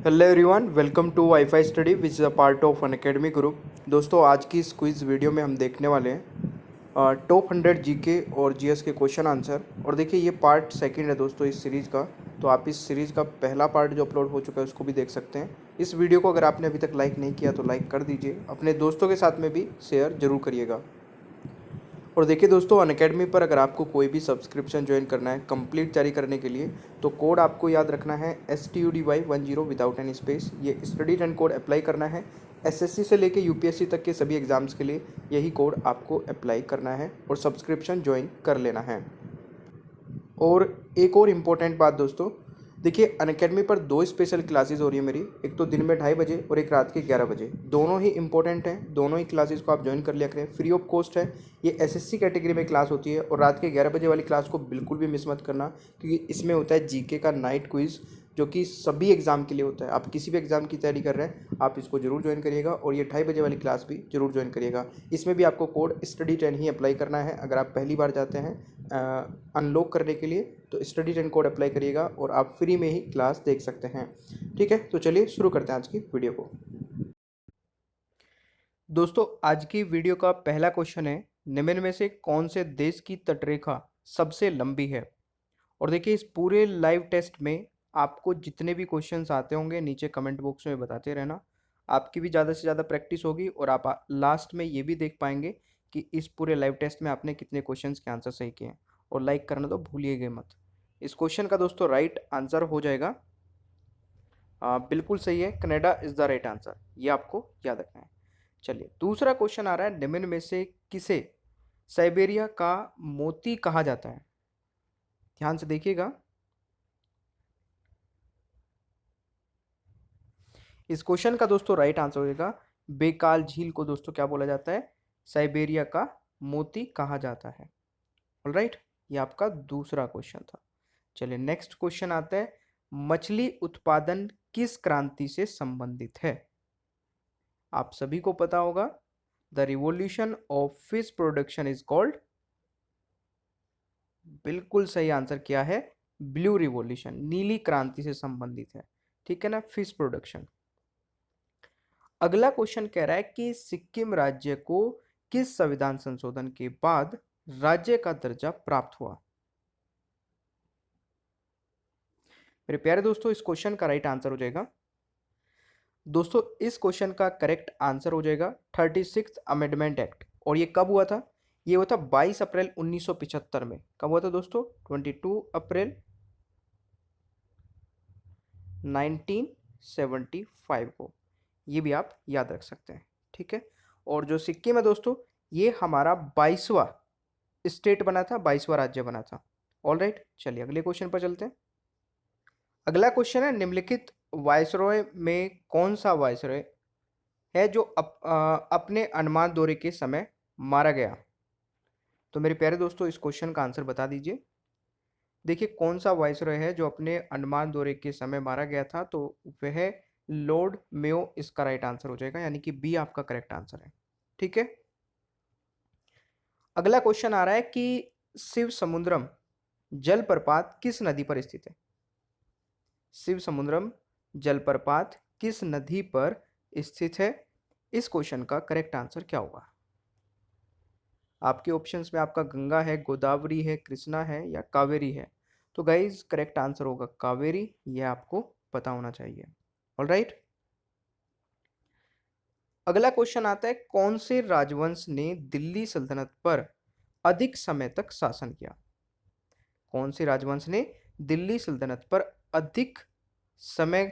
Hello everyone, welcome to WiFi Study which is a part of Unacademy group. दोस्तों, आज की इस quiz video में हम देखने वाले हैं टॉप 100 जीके और जीएस के क्वेश्चन आंसर। और देखिए, ये पार्ट सेकंड है दोस्तों इस सीरीज़ का। तो आप इस सीरीज़ का पहला पार्ट जो अपलोड हो चुका है उसको भी देख सकते हैं। इस वीडियो को अगर आपने अभी तक लाइक नहीं किया तो लाइक कर दीजिए, अपने दोस्तों के साथ में भी शेयर जरूर करिएगा। और देखिए दोस्तों, अनअकैडमी पर अगर आपको कोई भी सब्सक्रिप्शन ज्वाइन करना है कंप्लीट जारी करने के लिए, तो कोड आपको याद रखना है STUDY10 विदाउट एनी स्पेस। ये स्टडी टर्न कोड अप्लाई करना है एसएससी से लेके यूपीएससी तक के सभी एग्ज़ाम्स के लिए। यही कोड आपको अप्लाई करना है और सब्सक्रिप्शन ज्वाइन कर लेना है। और एक और इम्पोर्टेंट बात दोस्तों, देखिए अनअकैडमी पर दो स्पेशल क्लासेस हो रही है मेरी। एक तो दिन में 2:30 बजे और एक रात के 11 बजे। दोनों ही इंपॉर्टेंट हैं, दोनों ही क्लासेस को आप ज्वाइन कर लिया करें, फ्री ऑफ कॉस्ट है। ये एसएससी कैटेगरी में क्लास होती है और रात के 11 बजे वाली क्लास को बिल्कुल भी मिस मत करना, क्योंकि इसमें होता है जीके का नाइट क्विज़, जो कि सभी एग्ज़ाम के लिए होता है। आप किसी भी एग्ज़ाम की तैयारी कर रहे हैं, आप इसको जरूर ज्वाइन करिएगा। और ये 2:30 बजे वाली क्लास भी जरूर ज्वाइन करिएगा। इसमें भी आपको कोड STUDY10 ही अप्लाई करना है। अगर आप पहली बार जाते हैं अनलॉक करने के लिए, तो STUDY10 कोड अप्लाई करिएगा और आप फ्री में ही क्लास देख सकते हैं। ठीक है, तो चलिए शुरू करते हैं आज की वीडियो को। दोस्तों, आज की वीडियो का पहला क्वेश्चन है, निम्न में से कौन से देश की तटरेखा सबसे लंबी है। और देखिए, इस पूरे लाइव टेस्ट में आपको जितने भी क्वेश्चंस आते होंगे नीचे कमेंट बॉक्स में बताते रहना। आपकी भी ज़्यादा से ज़्यादा प्रैक्टिस होगी और आप लास्ट में ये भी देख पाएंगे कि इस पूरे लाइव टेस्ट में आपने कितने क्वेश्चंस के आंसर सही किए हैं। और लाइक करना तो भूलिएगा मत। इस क्वेश्चन का दोस्तों राइट आंसर हो जाएगा, बिल्कुल सही है, Canada is the right answer. ये आपको याद रखना है। चलिए, दूसरा क्वेश्चन आ रहा है, निम्न में से किसे साइबेरिया का मोती कहा जाता है। ध्यान से देखिएगा। इस क्वेश्चन का दोस्तों राइट आंसर होगा, बेकाल झील को दोस्तों क्या बोला जाता है, साइबेरिया का मोती कहा जाता है। ऑलराइट, ये आपका दूसरा क्वेश्चन था। चलिए, नेक्स्ट क्वेश्चन आता है, मछली उत्पादन किस क्रांति से संबंधित है। आप सभी को पता होगा, the revolution of fish production is called. बिल्कुल सही आंसर क्या है, ब्लू रिवॉल्यूशन, नीली क्रांति से संबंधित है। ठीक है ना, फिश प्रोडक्शन। अगला क्वेश्चन कह रहा है कि सिक्किम राज्य को किस संविधान संशोधन के बाद राज्य का दर्जा प्राप्त हुआ। मेरे प्यारे दोस्तों, इस क्वेश्चन का राइट आंसर हो जाएगा, दोस्तों इस क्वेश्चन का करेक्ट आंसर हो जाएगा 36th अमेंडमेंट एक्ट। और ये कब हुआ था, ये हुआ था 22 अप्रैल 1975 में। कब हुआ था दोस्तों, 22 अप्रैल 1975 को। ये भी आप याद रख सकते हैं। ठीक है, और जो सिक्किम है दोस्तों, ये हमारा 22वां स्टेट बना था, 22वां राज्य बना था। ऑल राइट, चलिए अगले क्वेश्चन पर चलते हैं। अगला क्वेश्चन है, निम्नलिखित वायसरॉय में कौन सा वायसरॉय है जो अपने अंडमान दौरे के समय मारा गया। तो मेरे प्यारे दोस्तों, इस क्वेश्चन का आंसर बता दीजिए। देखिए, कौन सा वायसरॉय है जो अपने अंडमान दौरे के समय मारा गया था, तो वह लॉर्ड मेयो इसका राइट आंसर हो जाएगा, यानी कि बी आपका करेक्ट आंसर है। ठीक है, अगला क्वेश्चन आ रहा है कि शिव समुद्रम जलप्रपात किस नदी पर स्थित है। शिव समुद्रम जलप्रपात किस नदी पर स्थित है। इस क्वेश्चन का करेक्ट आंसर क्या होगा। आपके ऑप्शंस में आपका गंगा है, गोदावरी है, कृष्णा है या कावेरी है। तो गाइज, करेक्ट आंसर होगा कावेरी, यह आपको पता होना चाहिए। ऑलराइट, अगला क्वेश्चन आता है, कौन से राजवंश ने दिल्ली सल्तनत पर अधिक समय तक शासन किया। कौन से राजवंश ने दिल्ली सल्तनत पर अधिक समय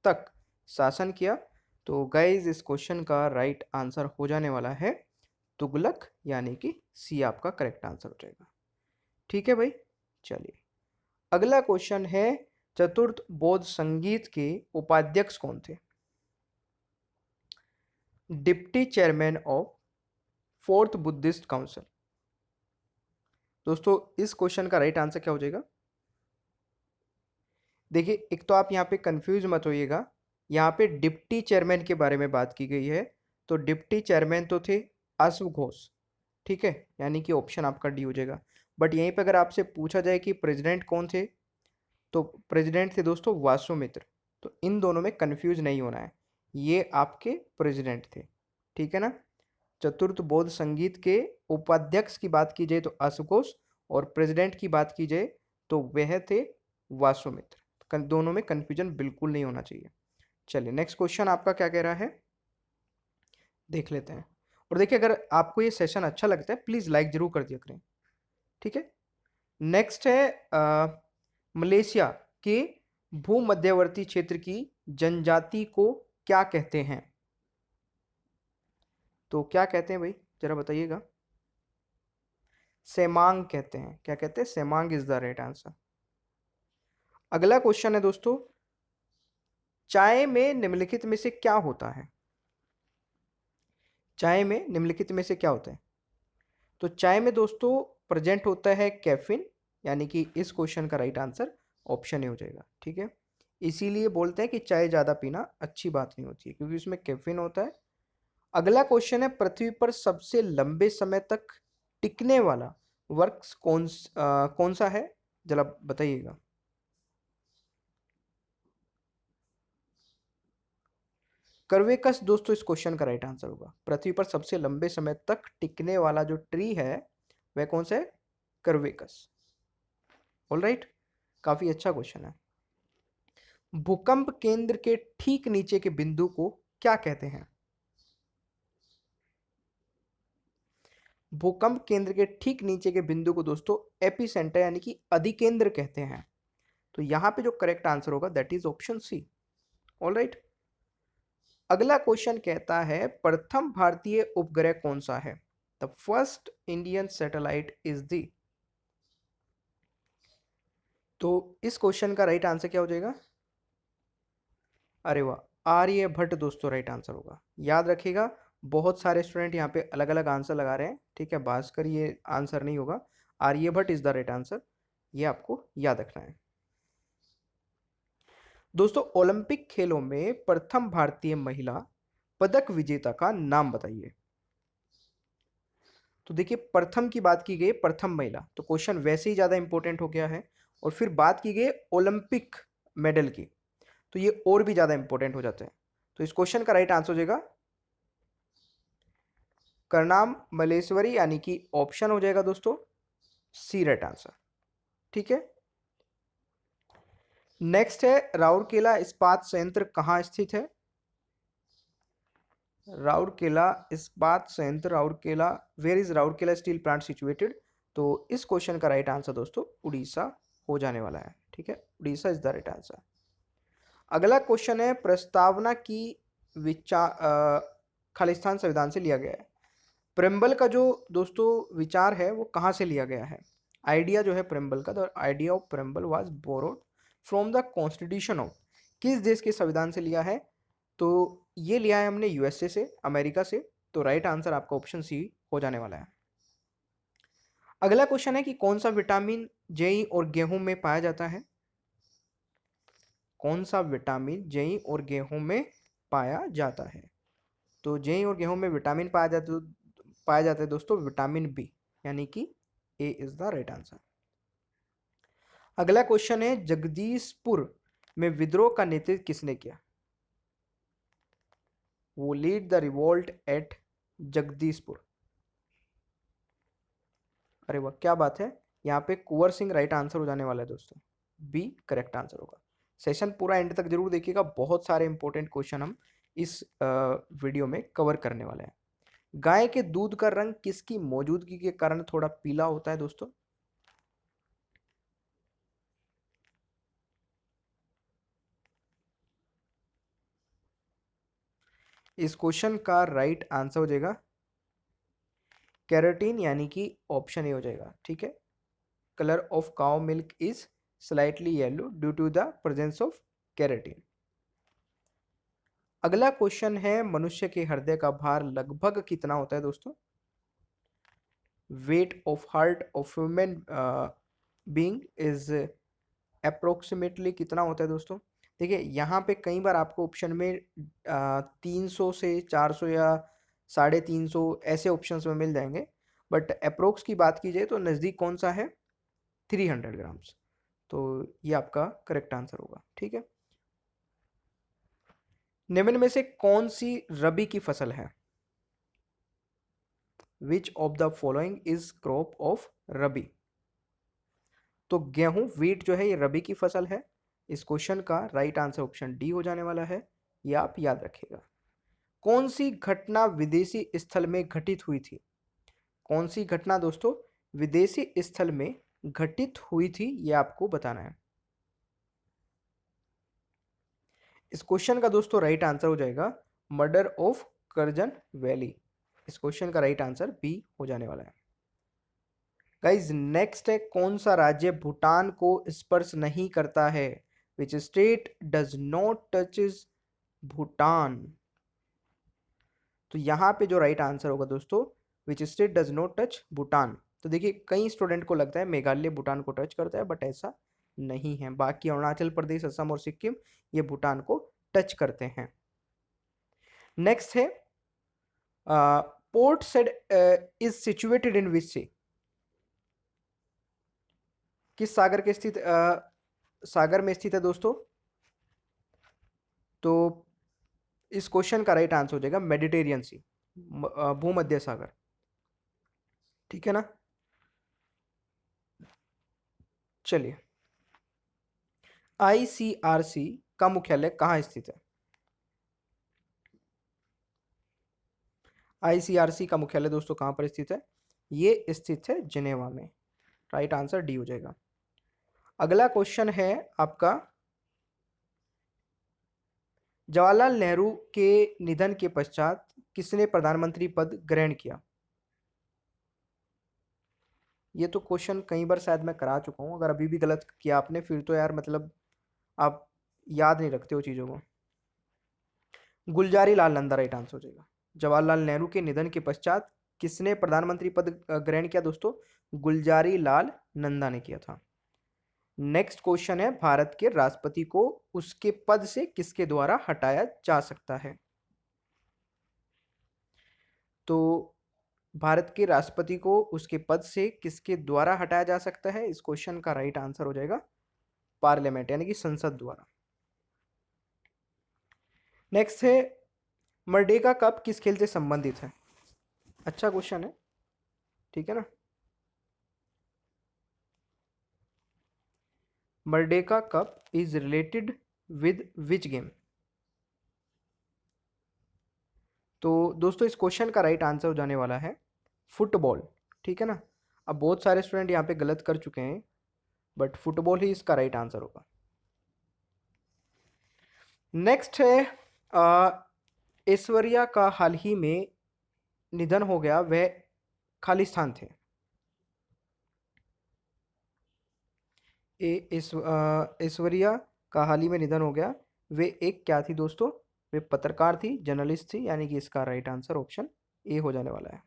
तक शासन किया। तो गाइज, इस क्वेश्चन का राइट आंसर हो जाने वाला है तुगलक, यानी कि सी आपका करेक्ट आंसर हो जाएगा। ठीक है भाई, चलिए अगला क्वेश्चन है, चतुर्थ बौद्ध संगीत के उपाध्यक्ष कौन थे। Deputy chairman of fourth Buddhist council. दोस्तों, इस क्वेश्चन का राइट आंसर क्या हो जाएगा। देखिए, एक तो आप यहाँ पे कंफ्यूज मत होइएगा, यहाँ पे डिप्टी चेयरमैन के बारे में बात की गई है। तो डिप्टी चेयरमैन तो थे अश्व घोष। ठीक है, यानी कि ऑप्शन आपका डी हो जाएगा। बट यहीं पे अगर आपसे पूछा जाए कि प्रेसिडेंट कौन थे, तो प्रेसिडेंट थे दोस्तों वासुमित्र। तो इन दोनों में कंफ्यूज नहीं होना है, ये आपके प्रेसिडेंट थे, ठीक है ना। चतुर्थ बौद्ध संगीत के उपाध्यक्ष की बात की जाए तो अशोकोस, और प्रेसिडेंट की बात की जाए तो वह थे वासुमित्र। दोनों में कंफ्यूजन बिल्कुल नहीं होना चाहिए। चलिए नेक्स्ट क्वेश्चन आपका क्या कह रहा है, देख लेते हैं। और देखिए, अगर आपको ये सेशन अच्छा लगता है प्लीज लाइक जरूर कर दिया करें, ठीक है। नेक्स्ट है मलेशिया के भूमध्यवर्ती क्षेत्र की जनजाति को क्या कहते हैं? तो क्या कहते हैं भाई, जरा बताइएगा। सेमांग कहते हैं। क्या कहते हैं? Semang is the right answer. अगला क्वेश्चन है दोस्तों, चाय में निम्नलिखित में से क्या होता है? चाय में निम्नलिखित में से क्या होता है? तो चाय में दोस्तों प्रेजेंट होता है कैफीन, यानी कि इस क्वेश्चन का राइट आंसर ऑप्शन ए हो जाएगा, ठीक है। इसीलिए बोलते हैं कि चाय ज़्यादा पीना अच्छी बात नहीं होती है, क्योंकि उसमें कैफीन होता है। अगला क्वेश्चन है, पृथ्वी पर सबसे लंबे समय तक टिकने वाला वर्क्स कौन सा है? जरा बताइएगा। कर्वेकस दोस्तों इस क्वेश्चन का राइट आंसर होगा। पृथ्वी पर सबसे लंबे समय तक टिकने वाला जो ट्री है वह कौन सा है? कर्वेकस। ऑलराइट, काफी अच्छा क्वेश्चन है। भूकंप केंद्र के ठीक नीचे के बिंदु को क्या कहते हैं? भूकंप केंद्र के ठीक नीचे के बिंदु को दोस्तों एपिसेंटर यानी कि अधिकेंद्र कहते हैं। तो यहां पे जो करेक्ट आंसर होगा that is option C. Alright, अगला क्वेश्चन कहता है, प्रथम भारतीय उपग्रह कौन सा है? The first Indian satellite is the. तो इस क्वेश्चन का राइट आंसर क्या हो जाएगा? अरे वाह, आर्यभट्ट दोस्तों राइट आंसर होगा। याद रखिएगा, बहुत सारे स्टूडेंट यहाँ पे अलग अलग आंसर लगा रहे हैं, ठीक है। भास्कर ये आंसर नहीं होगा, Aryabhata is the right answer, ये आपको याद रखना है। दोस्तों ओलंपिक खेलों में प्रथम भारतीय महिला पदक विजेता का नाम बताइए। तो देखिए, प्रथम की बात की गई, प्रथम महिला, तो क्वेश्चन वैसे ही ज्यादा इंपॉर्टेंट हो गया है। और फिर बात की गई ओलंपिक मेडल की, तो ये और भी ज्यादा इंपॉर्टेंट हो जाता है। तो इस क्वेश्चन का राइट आंसर हो जाएगा करनाम मलेश्वरी, यानी कि ऑप्शन हो जाएगा दोस्तों सी राइट आंसर, ठीक है। नेक्स्ट है, राउरकेला इस्पात संयंत्र कहाँ स्थित है? राउरकेला इस्पात संयंत्र, Rourkela, where is Rourkela steel plant situated? तो इस क्वेश्चन का राइट आंसर दोस्तों उड़ीसा हो जाने वाला है, ठीक है। Orissa is the right answer. अगला क्वेश्चन है, प्रस्तावना की विचार खालिस्तान संविधान से लिया गया है। प्रेम्बल का जो दोस्तों विचार है वो कहाँ से लिया गया है? आइडिया जो है प्रेम्बल का, the idea of preamble was borrowed from the constitution of, किस देश के संविधान से लिया है? तो ये लिया है हमने यूएसए से, अमेरिका से। तो राइट आंसर आपका ऑप्शन सी हो जाने वाला है। अगला क्वेश्चन है कि कौन सा विटामिन जेई और गेहूं में पाया जाता है? कौन सा विटामिन जेई और गेहूं में पाया जाता है? तो जेई और गेहूं में विटामिन पाया जाता है दोस्तों विटामिन बी, यानी कि A is the right answer. अगला क्वेश्चन है, जगदीशपुर में विद्रोह का नेतृत्व किसने किया? Who led the revolt at Jagdishpur. अरे वाह, क्या बात है, यहाँ पे कुंवर सिंह राइट आंसर हो जाने वाला है दोस्तों, बी करेक्ट आंसर होगा। सेशन पूरा एंड तक जरूर देखिएगा, बहुत सारे इंपॉर्टेंट क्वेश्चन हम इस वीडियो में कवर करने वाले हैं। गाय के दूध का रंग किसकी मौजूदगी के कारण थोड़ा पीला होता है दोस्तों? इस क्वेश्चन का राइट आंसर हो जाएगा कैरोटीन, यानी कि ऑप्शन ए हो जाएगा, ठीक है। Colour of cow milk is slightly yellow due to the presence of carotene. अगला क्वेश्चन है, मनुष्य के हृदय का भार लगभग कितना होता है दोस्तों? Weight of heart of human being is approximately कितना होता है दोस्तों? देखिए, यहाँ पे कई बार आपको ऑप्शन में 300 से 400 या 350 ऐसे ऑप्शंस में मिल जाएंगे, बट अप्रोक्स की बात की जाए तो नज़दीक कौन सा है? 300 ग्राम्स। तो ये आपका करेक्ट आंसर होगा, ठीक है। निम्न में से कौन सी रबी की फसल है? Which of the following is crop of rabi? तो गेहूं वीट जो है ये रबी की फसल है। इस क्वेश्चन का राइट आंसर ऑप्शन डी हो जाने वाला है, ये आप याद रखिएगा। कौन सी घटना विदेशी स्थल में घटित हुई थी? कौन सी घटना दोस्तों विदेशी स्थल में घटित हुई थी, ये आपको बताना है। इस क्वेश्चन का दोस्तों राइट आंसर हो जाएगा मर्डर ऑफ करजन वैली। इस क्वेश्चन का राइट आंसर बी हो जाने वाला है। गाइज नेक्स्ट है, कौन सा राज्य भूटान को स्पर्श नहीं करता है? Which state does not touches Bhutan? तो यहां पे जो राइट आंसर होगा दोस्तों, which state does not touch Bhutan. तो देखिए कई स्टूडेंट को लगता है मेघालय भूटान को टच करता है, बट ऐसा नहीं है। बाकी अरुणाचल प्रदेश, असम और सिक्किम ये भूटान को टच करते हैं। नेक्स्ट है, Port Said is situated in which sea? किस सागर के स्थित सागर में स्थित है दोस्तों? तो इस क्वेश्चन का राइट आंसर हो जाएगा मेडिटेरियन सी, भूमध्य सागर। ठीक है ना? चलिए, आईसीआरसी का मुख्यालय कहाँ स्थित है? आईसीआरसी का मुख्यालय दोस्तों कहाँ पर स्थित है? ये स्थित है जिनेवा में। राइट आंसर डी हो जाएगा। अगला क्वेश्चन है आपका, जवाहरलाल नेहरू के निधन के पश्चात किसने प्रधानमंत्री पद ग्रहण किया? ये तो क्वेश्चन कई बार शायद मैं करा चुका हूं, अगर अभी भी गलत किया आपने फिर तो यार मतलब आप याद नहीं रखते हो चीज़ों को। गुलजारी लाल नंदा राइट आंसर हो जाएगा। जवाहरलाल नेहरू के निधन के पश्चात किसने प्रधानमंत्री पद ग्रहण किया दोस्तों? गुलजारी लाल नंदा ने किया था। नेक्स्ट क्वेश्चन है, भारत के राष्ट्रपति को उसके पद से किसके द्वारा हटाया जा सकता है? तो भारत के राष्ट्रपति को उसके पद से किसके द्वारा हटाया जा सकता है? इस क्वेश्चन का राइट आंसर हो जाएगा पार्लियामेंट यानी कि संसद द्वारा। नेक्स्ट है, मर्डेका कप किस खेल से संबंधित है? अच्छा क्वेश्चन है, ठीक है ना? Merdeka cup is related with which game? तो दोस्तों इस क्वेश्चन का राइट आंसर हो जाने वाला है फुटबॉल। ठीक है ना? अब बहुत सारे स्टूडेंट यहाँ पे गलत कर चुके हैं, बट फुटबॉल ही इसका राइट आंसर होगा। नेक्स्ट है, ऐश्वर्या का हाल ही में निधन हो गया, वह खालिस्तान थे। ऐश्वर्या का हाल ही में निधन हो गया, वे एक क्या थी दोस्तों? वे पत्रकार थी, जर्नलिस्ट थी, यानी कि इसका राइट आंसर ऑप्शन ए हो जाने वाला है।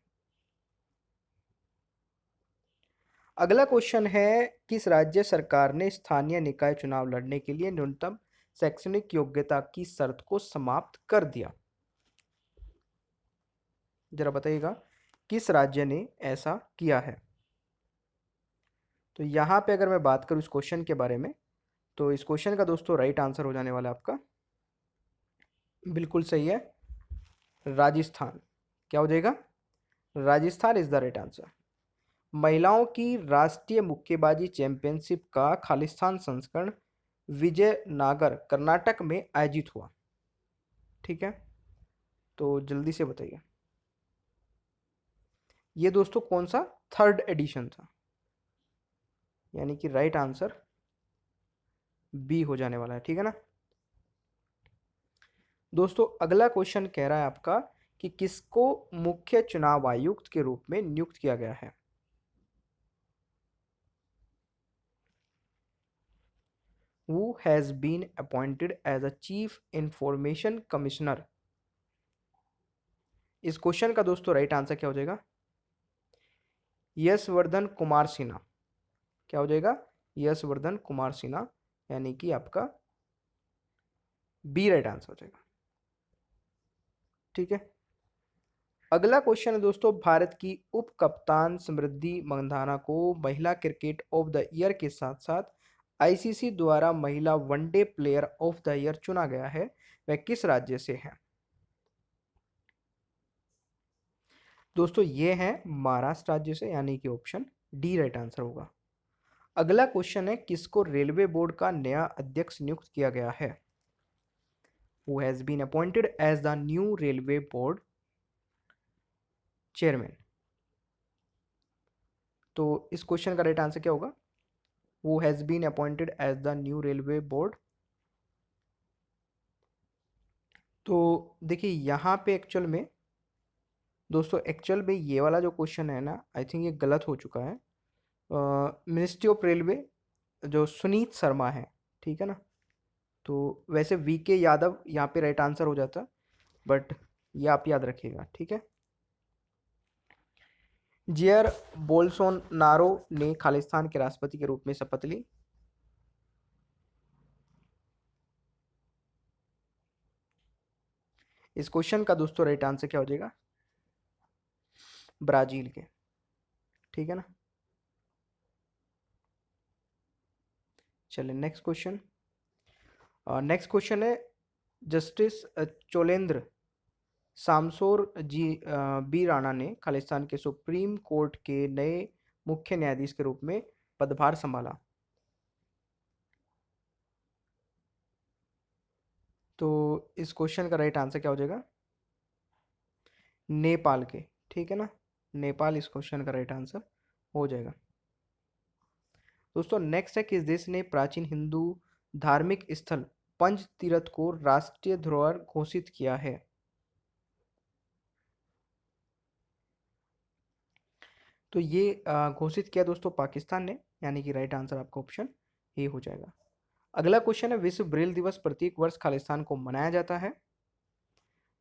अगला क्वेश्चन है, किस राज्य सरकार ने स्थानीय निकाय चुनाव लड़ने के लिए न्यूनतम शैक्षणिक योग्यता की शर्त को समाप्त कर दिया? जरा बताइएगा किस राज्य ने ऐसा किया है? तो यहाँ पे अगर मैं बात करूँ इस क्वेश्चन के बारे में, तो इस क्वेश्चन का दोस्तों राइट आंसर हो जाने वाला है आपका, बिल्कुल सही है, राजस्थान। क्या हो जाएगा? Rajasthan is the right answer. महिलाओं की राष्ट्रीय मुक्केबाजी चैंपियनशिप का खालिस्तान संस्करण विजयनगर कर्नाटक में आयोजित हुआ। ठीक है, तो जल्दी से बताइए ये दोस्तों कौन सा थर्ड एडिशन था? यानी कि राइट आंसर बी हो जाने वाला है। ठीक है ना दोस्तों? अगला क्वेश्चन कह रहा है आपका कि किसको मुख्य चुनाव आयुक्त के रूप में नियुक्त किया गया है? Who has been appointed as a chief information commissioner? इस क्वेश्चन का दोस्तों राइट आंसर क्या हो जाएगा? यशवर्धन कुमार सिन्हा। क्या हो जाएगा? यशवर्धन कुमार सिन्हा, यानी कि आपका बी राइट आंसर हो जाएगा। ठीक है, अगला क्वेश्चन है दोस्तों, भारत की उप कप्तान स्मृति मंधाना को महिला क्रिकेट ऑफ द ईयर के साथ साथ आईसीसी द्वारा महिला one day player of the year चुना गया है वह किस राज्य से है? दोस्तों ये है महाराष्ट्र राज्य से, यानी कि ऑप्शन डी राइट आंसर होगा। अगला क्वेश्चन है, किसको रेलवे बोर्ड का नया अध्यक्ष नियुक्त किया गया है? Who has been appointed as the new railway board chairman? तो इस क्वेश्चन का राइट आंसर क्या होगा? Who has been appointed as the new railway board. तो देखिए यहाँ पे एक्चुअल में दोस्तों, एक्चुअल में ये वाला जो क्वेश्चन है ना, आई थिंक ये गलत हो चुका है। मिनिस्ट्री ऑफ रेलवे जो सुनीत शर्मा है, ठीक है ना, तो वैसे वी के यादव यहाँ पे राइट आंसर हो जाता, बट ये आप याद रखिएगा, ठीक है। जियर बोल्सोनारो ने खालिस्तान के राष्ट्रपति के रूप में शपथ ली। इस क्वेश्चन का दोस्तों राइट आंसर क्या हो जाएगा? ब्राजील के, ठीक है ना। चलिए नेक्स्ट क्वेश्चन। नेक्स्ट क्वेश्चन है, justice Cholendra Shumsher J B Rana ने खालिस्तान के सुप्रीम कोर्ट के नए मुख्य न्यायाधीश के रूप में पदभार संभाला। तो इस क्वेश्चन का राइट आंसर क्या हो जाएगा? नेपाल के, ठीक है ना, नेपाल इस क्वेश्चन का राइट आंसर हो जाएगा। दोस्तों नेक्स्ट है, किस देश ने प्राचीन हिंदू धार्मिक स्थल पंच तीर्थ को राष्ट्रीय धरोहर घोषित किया है? तो ये घोषित किया दोस्तों पाकिस्तान ने, यानी कि राइट आंसर आपका ऑप्शन ए हो जाएगा। अगला क्वेश्चन है, विश्व ब्रेल दिवस प्रत्येक वर्ष खालिस्तान को मनाया जाता है।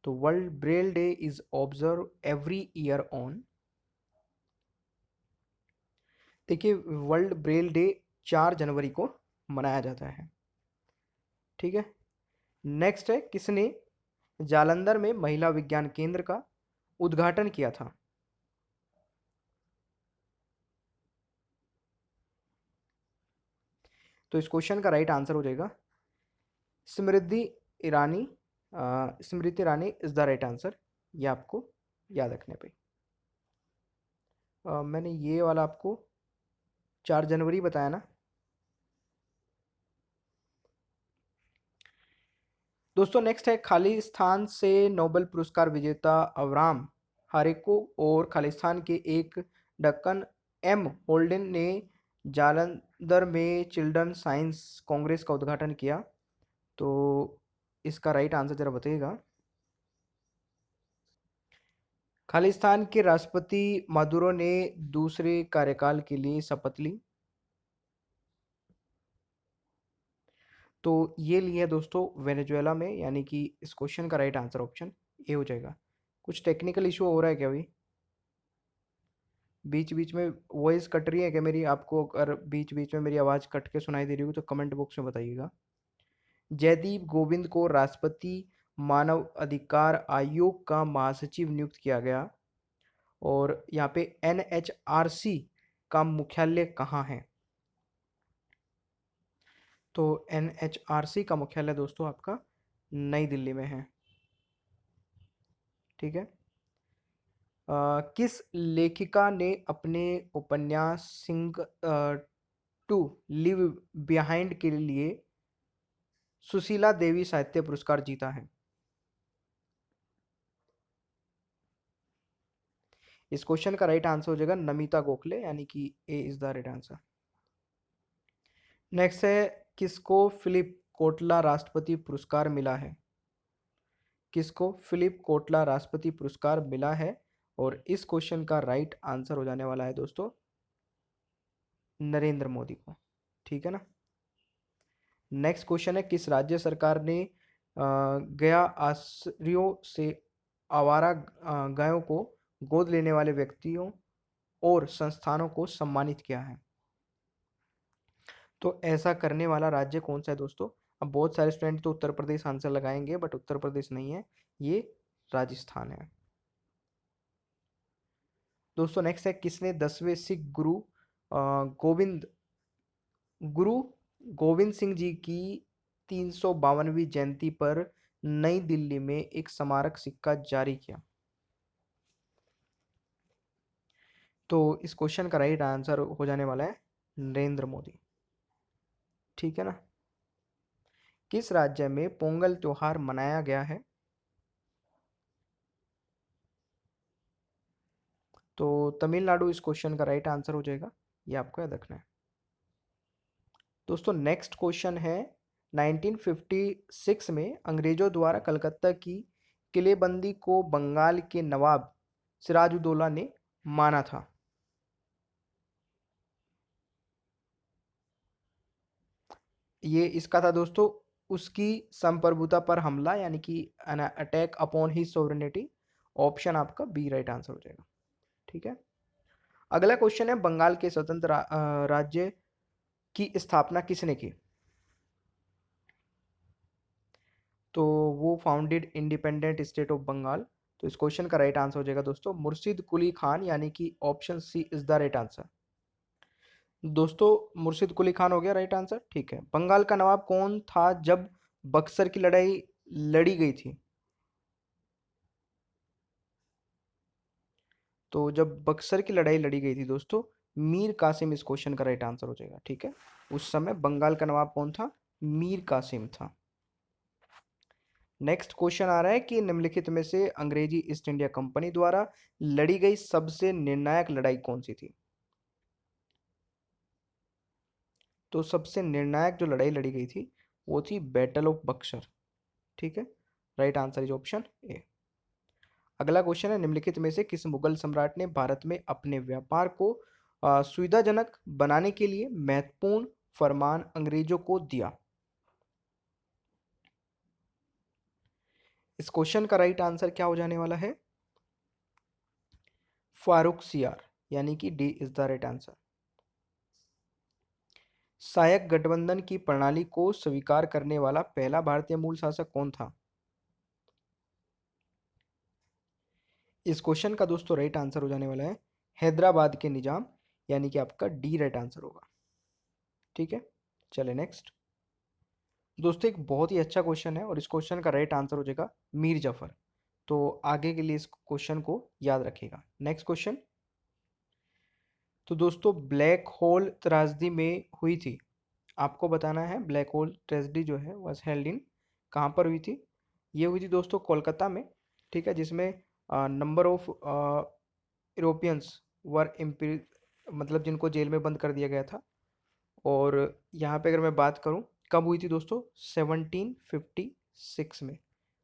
तो world Braille day is observe every year on. देखिए वर्ल्ड ब्रेल डे 4 जनवरी को मनाया जाता है, ठीक है। नेक्स्ट है, किसने जालंधर में महिला विज्ञान केंद्र का उद्घाटन किया था? तो इस क्वेश्चन का राइट आंसर हो जाएगा Smriti Irani. Smriti Irani is the right answer, ये आपको याद रखने पे। मैंने ये वाला आपको 4 जनवरी बताया ना। दोस्तों नेक्स्ट है, खालिस्तान से नोबेल पुरस्कार विजेता अवराम हारेको और खालिस्तान के एक डक्कन एम होल्डन ने जालंधर में चिल्ड्रन साइंस कांग्रेस का उद्घाटन किया। तो इसका राइट आंसर जरा बताइएगा। खालिस्तान के राष्ट्रपति मादुरो ने दूसरे कार्यकाल के लिए शपथ ली। तो ये लिया दोस्तों वेनेजुएला में, यानी कि इस क्वेश्चन का राइट आंसर ऑप्शन ए हो जाएगा। कुछ टेक्निकल इशू हो रहा है क्या अभी? बीच बीच में वॉइस कट रही है क्या मेरी? आपको अगर बीच बीच में मेरी आवाज़ कट के सुनाई दे रही हो तो कमेंट बॉक्स में बताइएगा। जयदीप गोविंद को राष्ट्रपति मानव अधिकार आयोग का महासचिव नियुक्त किया गया, और यहाँ पे एनएचआरसी का मुख्यालय कहाँ है? तो एनएचआरसी का मुख्यालय दोस्तों आपका नई दिल्ली में है, ठीक है। किस लेखिका ने अपने उपन्यास सिंग टू लिव बिहाइंड के लिए सुशीला देवी साहित्य पुरस्कार जीता है? इस क्वेश्चन का राइट आंसर हो जाएगा नमिता गोखले, यानी कि A is the right answer. Next है, किसको फिलिप कोटला राष्ट्रपति पुरस्कार मिला है? किसको फिलिप कोटला राष्ट्रपति पुरस्कार मिला है? और इस क्वेश्चन का राइट आंसर हो जाने वाला है दोस्तों नरेंद्र मोदी को, ठीक है ना। नेक्स्ट क्वेश्चन है, किस राज्य सरकार ने गया आश्रयों से आवारा गायों को गोद लेने वाले व्यक्तियों और संस्थानों को सम्मानित किया है? तो ऐसा करने वाला राज्य कौन सा है दोस्तों? अब बहुत सारे स्टूडेंट तो उत्तर प्रदेश आंसर लगाएंगे, बट उत्तर प्रदेश नहीं है, ये राजस्थान है। दोस्तों नेक्स्ट है, किसने 10वें सिख गुरु गोविंद गुरु गोविंद सिंह जी की 352वीं जयंती पर नई दिल्ली में एक स्मारक सिक्का जारी किया? तो इस क्वेश्चन का राइट आंसर हो जाने वाला है नरेंद्र मोदी। ठीक है ना। किस राज्य में पोंगल त्योहार मनाया गया है? तो तमिलनाडु इस क्वेश्चन का राइट आंसर हो जाएगा, ये आपको याद रखना है। दोस्तों नेक्स्ट क्वेश्चन है, 1956 में अंग्रेजों द्वारा कलकत्ता की किलेबंदी को बंगाल के नवाब सिराजुद्दौला ने माना था। ये इसका था दोस्तों उसकी संप्रभुता पर हमला, यानी कि an attack upon he sovereignty. Option आपका बी राइट आंसर हो जाएगा। ठीक है। अगला क्वेश्चन है, बंगाल के स्वतंत्र राज्य की स्थापना किसने की? तो who founded independent state of Bengal. तो इस क्वेश्चन का राइट आंसर हो जाएगा दोस्तों मुर्शिद कुली खान, यानी कि option C is the right answer. दोस्तों मुर्शिद कुली खान हो गया राइट आंसर। ठीक है। बंगाल का नवाब कौन था जब बक्सर की लड़ाई लड़ी गई थी? तो जब बक्सर की लड़ाई लड़ी गई थी दोस्तों, मीर कासिम इस क्वेश्चन का राइट आंसर हो जाएगा। ठीक है। उस समय बंगाल का नवाब कौन था? मीर कासिम था। नेक्स्ट क्वेश्चन आ रहा है कि निम्नलिखित में से अंग्रेजी ईस्ट इंडिया कंपनी द्वारा लड़ी गई सबसे निर्णायक लड़ाई कौन सी थी? तो सबसे निर्णायक जो लड़ाई लड़ी गई थी वो थी बैटल ऑफ बक्सर। ठीक है। Right answer is option A. अगला क्वेश्चन है, निम्नलिखित में से किस मुगल सम्राट ने भारत में अपने व्यापार को सुविधाजनक बनाने के लिए महत्वपूर्ण फरमान अंग्रेजों को दिया? इस क्वेश्चन का राइट आंसर क्या हो जाने वाला है? फारूक सियार, यानी कि D is the right answer. सहायक गठबंधन की प्रणाली को स्वीकार करने वाला पहला भारतीय मूल शासक कौन था? इस क्वेश्चन का दोस्तों राइट आंसर हो जाने वाला है हैदराबाद के निजाम, यानी कि आपका डी राइट आंसर होगा। ठीक है। चले नेक्स्ट। दोस्तों एक बहुत ही अच्छा क्वेश्चन है और इस क्वेश्चन का राइट आंसर हो जाएगा मीर जाफर। तो आगे के लिए इस क्वेश्चन को याद रखिएगा। Next question. तो दोस्तों ब्लैक होल त्रासदी में हुई थी, आपको बताना है ब्लैक होल ट्रेजेडी जो है वॉज हेल्ड इन, कहाँ पर हुई थी? ये हुई थी दोस्तों कोलकाता में। ठीक है। जिसमें नंबर ऑफ यूरोपियंस वर मतलब जिनको जेल में बंद कर दिया गया था। और यहाँ पे अगर मैं बात करूँ कब हुई थी दोस्तों, 1756 में।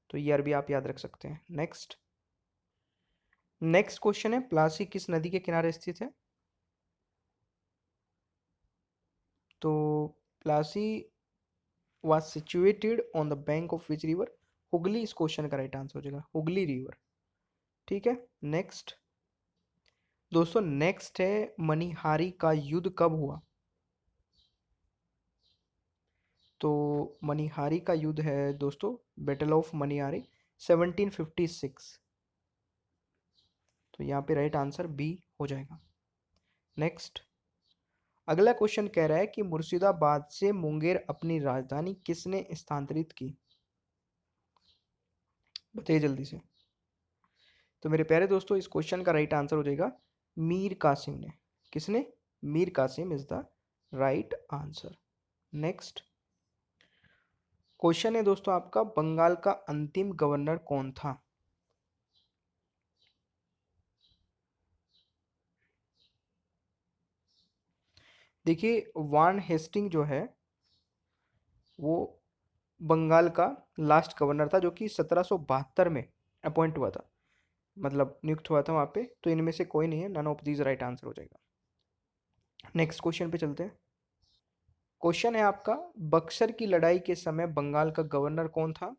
तो ईयर भी आप याद रख सकते हैं। नेक्स्ट नेक्स्ट क्वेश्चन है, प्लासी किस नदी के किनारे स्थित है? तो Plassey was situated on the bank of which river? Hooghly इस क्वेश्चन का राइट आंसर हो जाएगा, हुगली रिवर। ठीक है। नेक्स्ट दोस्तों नेक्स्ट है, मनिहारी का युद्ध कब हुआ? तो मनिहारी का युद्ध है दोस्तों बैटल ऑफ मनिहारी 1756। तो यहाँ पे राइट आंसर बी हो जाएगा। नेक्स्ट अगला क्वेश्चन कह रहा है कि मुर्शिदाबाद से मुंगेर अपनी राजधानी किसने स्थानांतरित की? बताइए जल्दी से। तो मेरे प्यारे दोस्तों इस क्वेश्चन का राइट आंसर हो जाएगा मीर कासिम ने। किसने? Mir Qasim is the right answer. Next question है दोस्तों आपका, बंगाल का अंतिम गवर्नर कौन था? देखिए वान हेस्टिंग जो है वो बंगाल का लास्ट गवर्नर था, जो कि 1772 में अपॉइंट हुआ था, मतलब नियुक्त हुआ था वहाँ पे। तो इनमें से कोई नहीं है, none of these right answer हो जाएगा। नेक्स्ट क्वेश्चन पे चलते हैं। क्वेश्चन है आपका, बक्सर की लड़ाई के समय बंगाल का गवर्नर कौन था?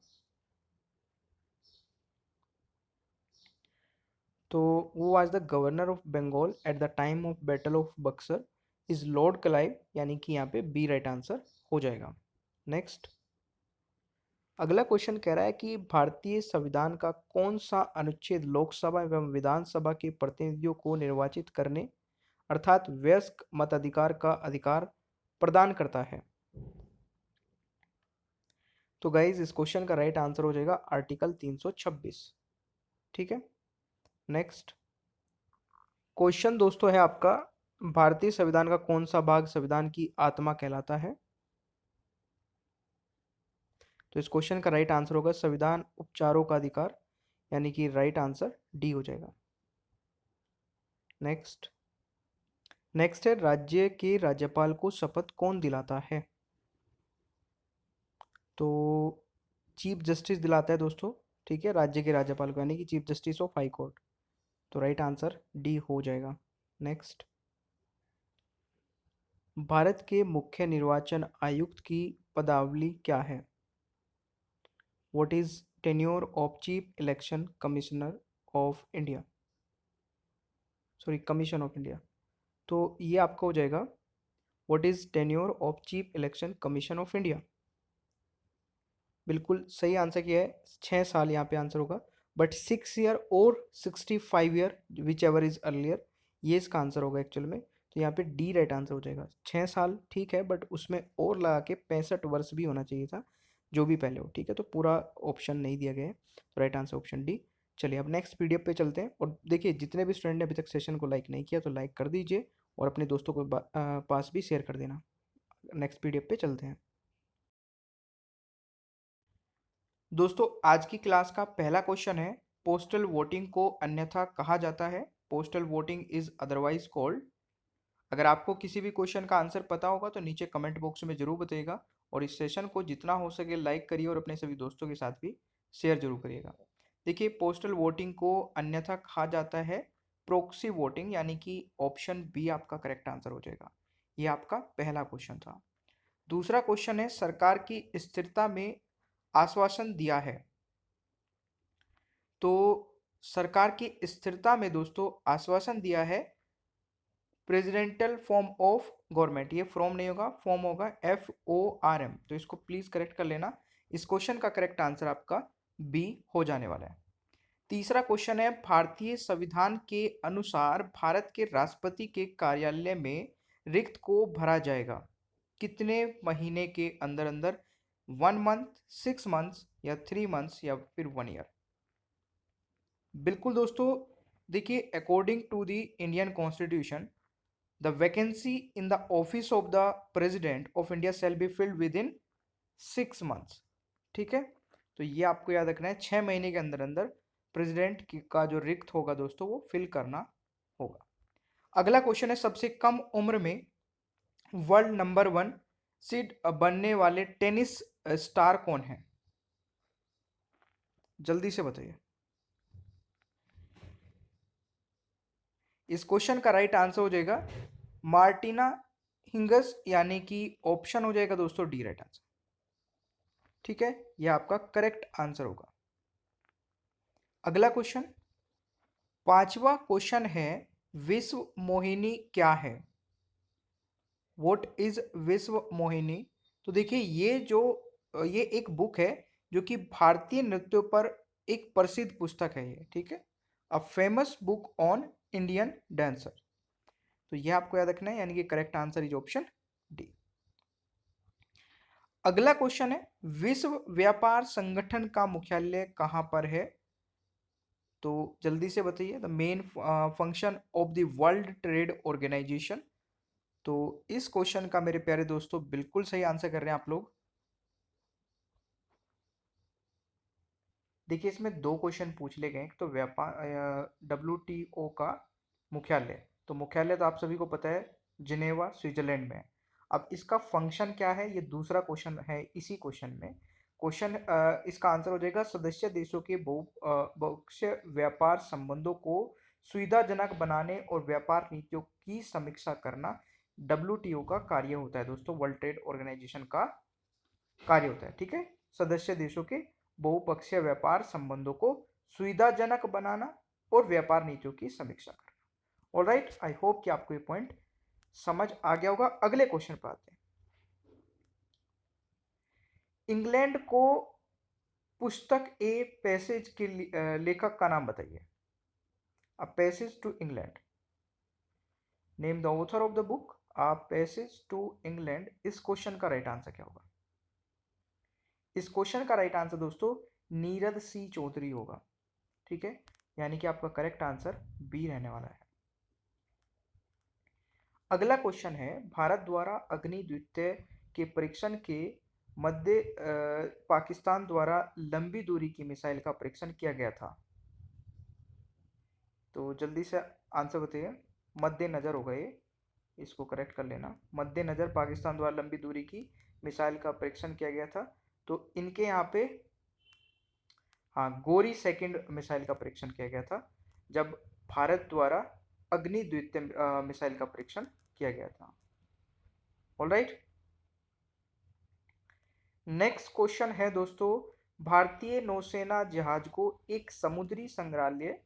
तो who was the governor of Bengal at the time of battle of Buxar is Lord Clive, यानी कि यहाँ पे बी राइट आंसर हो जाएगा। नेक्स्ट अगला क्वेश्चन कह रहा है कि भारतीय संविधान का कौन सा अनुच्छेद लोकसभा एवं विधानसभा के प्रतिनिधियों को निर्वाचित करने अर्थात वयस्क मताधिकार का अधिकार प्रदान करता है? तो गाइज इस क्वेश्चन का राइट आंसर हो जाएगा आर्टिकल 326। ठीक है, नेक्स्ट क्वेश्चन दोस्तों है आपका, भारतीय संविधान का कौन सा भाग संविधान की आत्मा कहलाता है? तो इस क्वेश्चन का राइट आंसर होगा संविधान उपचारों का अधिकार, यानी कि राइट आंसर डी हो जाएगा। नेक्स्ट नेक्स्ट है, राज्य के राज्यपाल को शपथ कौन दिलाता है? तो चीफ जस्टिस दिलाता है दोस्तों। ठीक है, राज्य के राज्यपाल को, यानी कि chief justice of high court. तो राइट आंसर डी हो जाएगा। नेक्स्ट, भारत के मुख्य निर्वाचन आयुक्त की पदावली क्या है? What is tenure of chief election commissioner of India, sorry commission of India. तो ये आपका हो जाएगा what is tenure of chief election commission of India. बिल्कुल सही आंसर किया है, 6 साल यहाँ पे आंसर होगा, बट 6 ईयर और 65 year which ever is earlier, ये इसका आंसर होगा एक्चुअल में। तो यहाँ पे डी राइट आंसर हो जाएगा। 6 साल ठीक है, बट उसमें और लगा के 65 वर्ष भी होना चाहिए था, जो भी पहले हो। ठीक है, तो पूरा ऑप्शन नहीं दिया गया है, तो राइट आंसर ऑप्शन डी। चलिए अब नेक्स्ट पीडीएफ पे चलते हैं। और देखिए, जितने भी स्टूडेंट ने अभी तक सेशन को लाइक नहीं किया तो लाइक कर दीजिए, और अपने दोस्तों को पास भी शेयर कर देना। नेक्स्ट पीडीएफ पे चलते हैं दोस्तों। आज की क्लास का पहला क्वेश्चन है, पोस्टल वोटिंग को अन्यथा कहा जाता है? Postal voting is otherwise called. अगर आपको किसी भी क्वेश्चन का आंसर पता होगा तो नीचे कमेंट बॉक्स में जरूर बताइएगा, और इस सेशन को जितना हो सके लाइक करिए और अपने सभी दोस्तों के साथ भी शेयर जरूर करिएगा। देखिए, पोस्टल वोटिंग को अन्यथा कहा जाता है प्रोक्सी वोटिंग, यानी कि ऑप्शन बी आपका करेक्ट आंसर हो जाएगा। ये आपका पहला क्वेश्चन था। दूसरा क्वेश्चन है, सरकार की स्थिरता में आश्वासन दिया है। तो सरकार की स्थिरता में दोस्तों आश्वासन दिया है प्रेसिडेंशियल फॉर्म ऑफ गवर्नमेंट। ये फ्रॉम नहीं होगा, फॉर्म होगा, FORM। तो इसको प्लीज करेक्ट कर लेना। इस क्वेश्चन का करेक्ट आंसर आपका बी हो जाने वाला है। तीसरा क्वेश्चन है, भारतीय संविधान के अनुसार भारत के राष्ट्रपति के कार्यालय में रिक्त को भरा जाएगा कितने महीने के अंदर अंदर? 1 मंथ, 6 मंथ्स, या 3 मंथ्स, या फिर 1 ईयर? बिल्कुल दोस्तों, देखिए according to the Indian constitution, the vacancy in the office of the president of India shall be filled within 6 months. ठीक है, तो ये आपको याद रखना है, 6 महीने के अंदर अंदर प्रेसिडेंट का जो रिक्त होगा दोस्तों वो फिल करना होगा। अगला क्वेश्चन है, सबसे कम उम्र में वर्ल्ड नंबर 1 सीड बनने वाले टेनिस स्टार कौन है? जल्दी से बताइए। इस क्वेश्चन का राइट आंसर हो जाएगा मार्टिना हिंगस, यानी कि ऑप्शन हो जाएगा दोस्तों डी राइट आंसर। ठीक है, यह आपका करेक्ट आंसर होगा। अगला क्वेश्चन, पांचवा क्वेश्चन है, विश्व मोहिनी क्या है? व्हाट इज विश्व मोहिनी? तो देखिए, ये एक बुक है जो कि भारतीय नृत्यों पर एक प्रसिद्ध पुस्तक है ये। ठीक है, a famous book on Indian dancer. तो यह आपको याद रखना है, यानी कि correct answer is option D. अगला क्वेश्चन है, विश्व व्यापार संगठन का मुख्यालय कहां पर है? तो जल्दी से बताइए। The main function of the World Trade Organization. तो इस क्वेश्चन का मेरे प्यारे दोस्तों बिल्कुल सही आंसर कर रहे हैं आप लोग। देखिए, इसमें दो क्वेश्चन पूछ ले गए, तो व्यापार WTO का मुख्यालय, तो मुख्यालय तो आप सभी को पता है जिनेवा स्विट्जरलैंड में है। अब इसका फंक्शन क्या है, ये दूसरा क्वेश्चन है इसी क्वेश्चन में। क्वेश्चन इसका आंसर हो जाएगा सदस्य देशों के बहुपक्षीय व्यापार संबंधों को सुविधाजनक बनाने और व्यापार नीतियों की समीक्षा करना WTO का कार्य होता है दोस्तों, वर्ल्ड ट्रेड ऑर्गेनाइजेशन का कार्य होता है। ठीक है, सदस्य देशों के बहुपक्षीय व्यापार संबंधों को सुविधाजनक बनाना और व्यापार नीतियों की समीक्षा करना। ऑलराइट, आई होप कि आपको ये पॉइंट समझ आ गया होगा। अगले क्वेश्चन पर आते हैं। इंग्लैंड को पुस्तक ए पैसेज के लेखक का नाम बताइए। A passage to England, name the author of the book a passage to England. इस क्वेश्चन का राइट आंसर क्या होगा? इस क्वेश्चन का राइट आंसर दोस्तों नीरद सी चौधरी होगा। ठीक है, यानी कि आपका करेक्ट आंसर बी रहने वाला है। अगला क्वेश्चन है, भारत द्वारा अग्नि द्वितीय के परीक्षण के मध्य पाकिस्तान द्वारा लंबी दूरी की मिसाइल का परीक्षण किया गया था। तो जल्दी से आंसर बताइए। मद्देनजर होगा ये, इसको करेक्ट कर लेना। मद्देनजर पाकिस्तान द्वारा लंबी दूरी की मिसाइल का परीक्षण किया गया था। तो इनके यहाँ पे हाँ, गोरी सेकंड मिसाइल का परीक्षण किया गया था जब भारत द्वारा अग्नि द्वितीय मिसाइल का परीक्षण किया गया था। ऑलराइट, नेक्स्ट क्वेश्चन है दोस्तों, भारतीय नौसेना जहाज को एक समुद्री संग्रहालय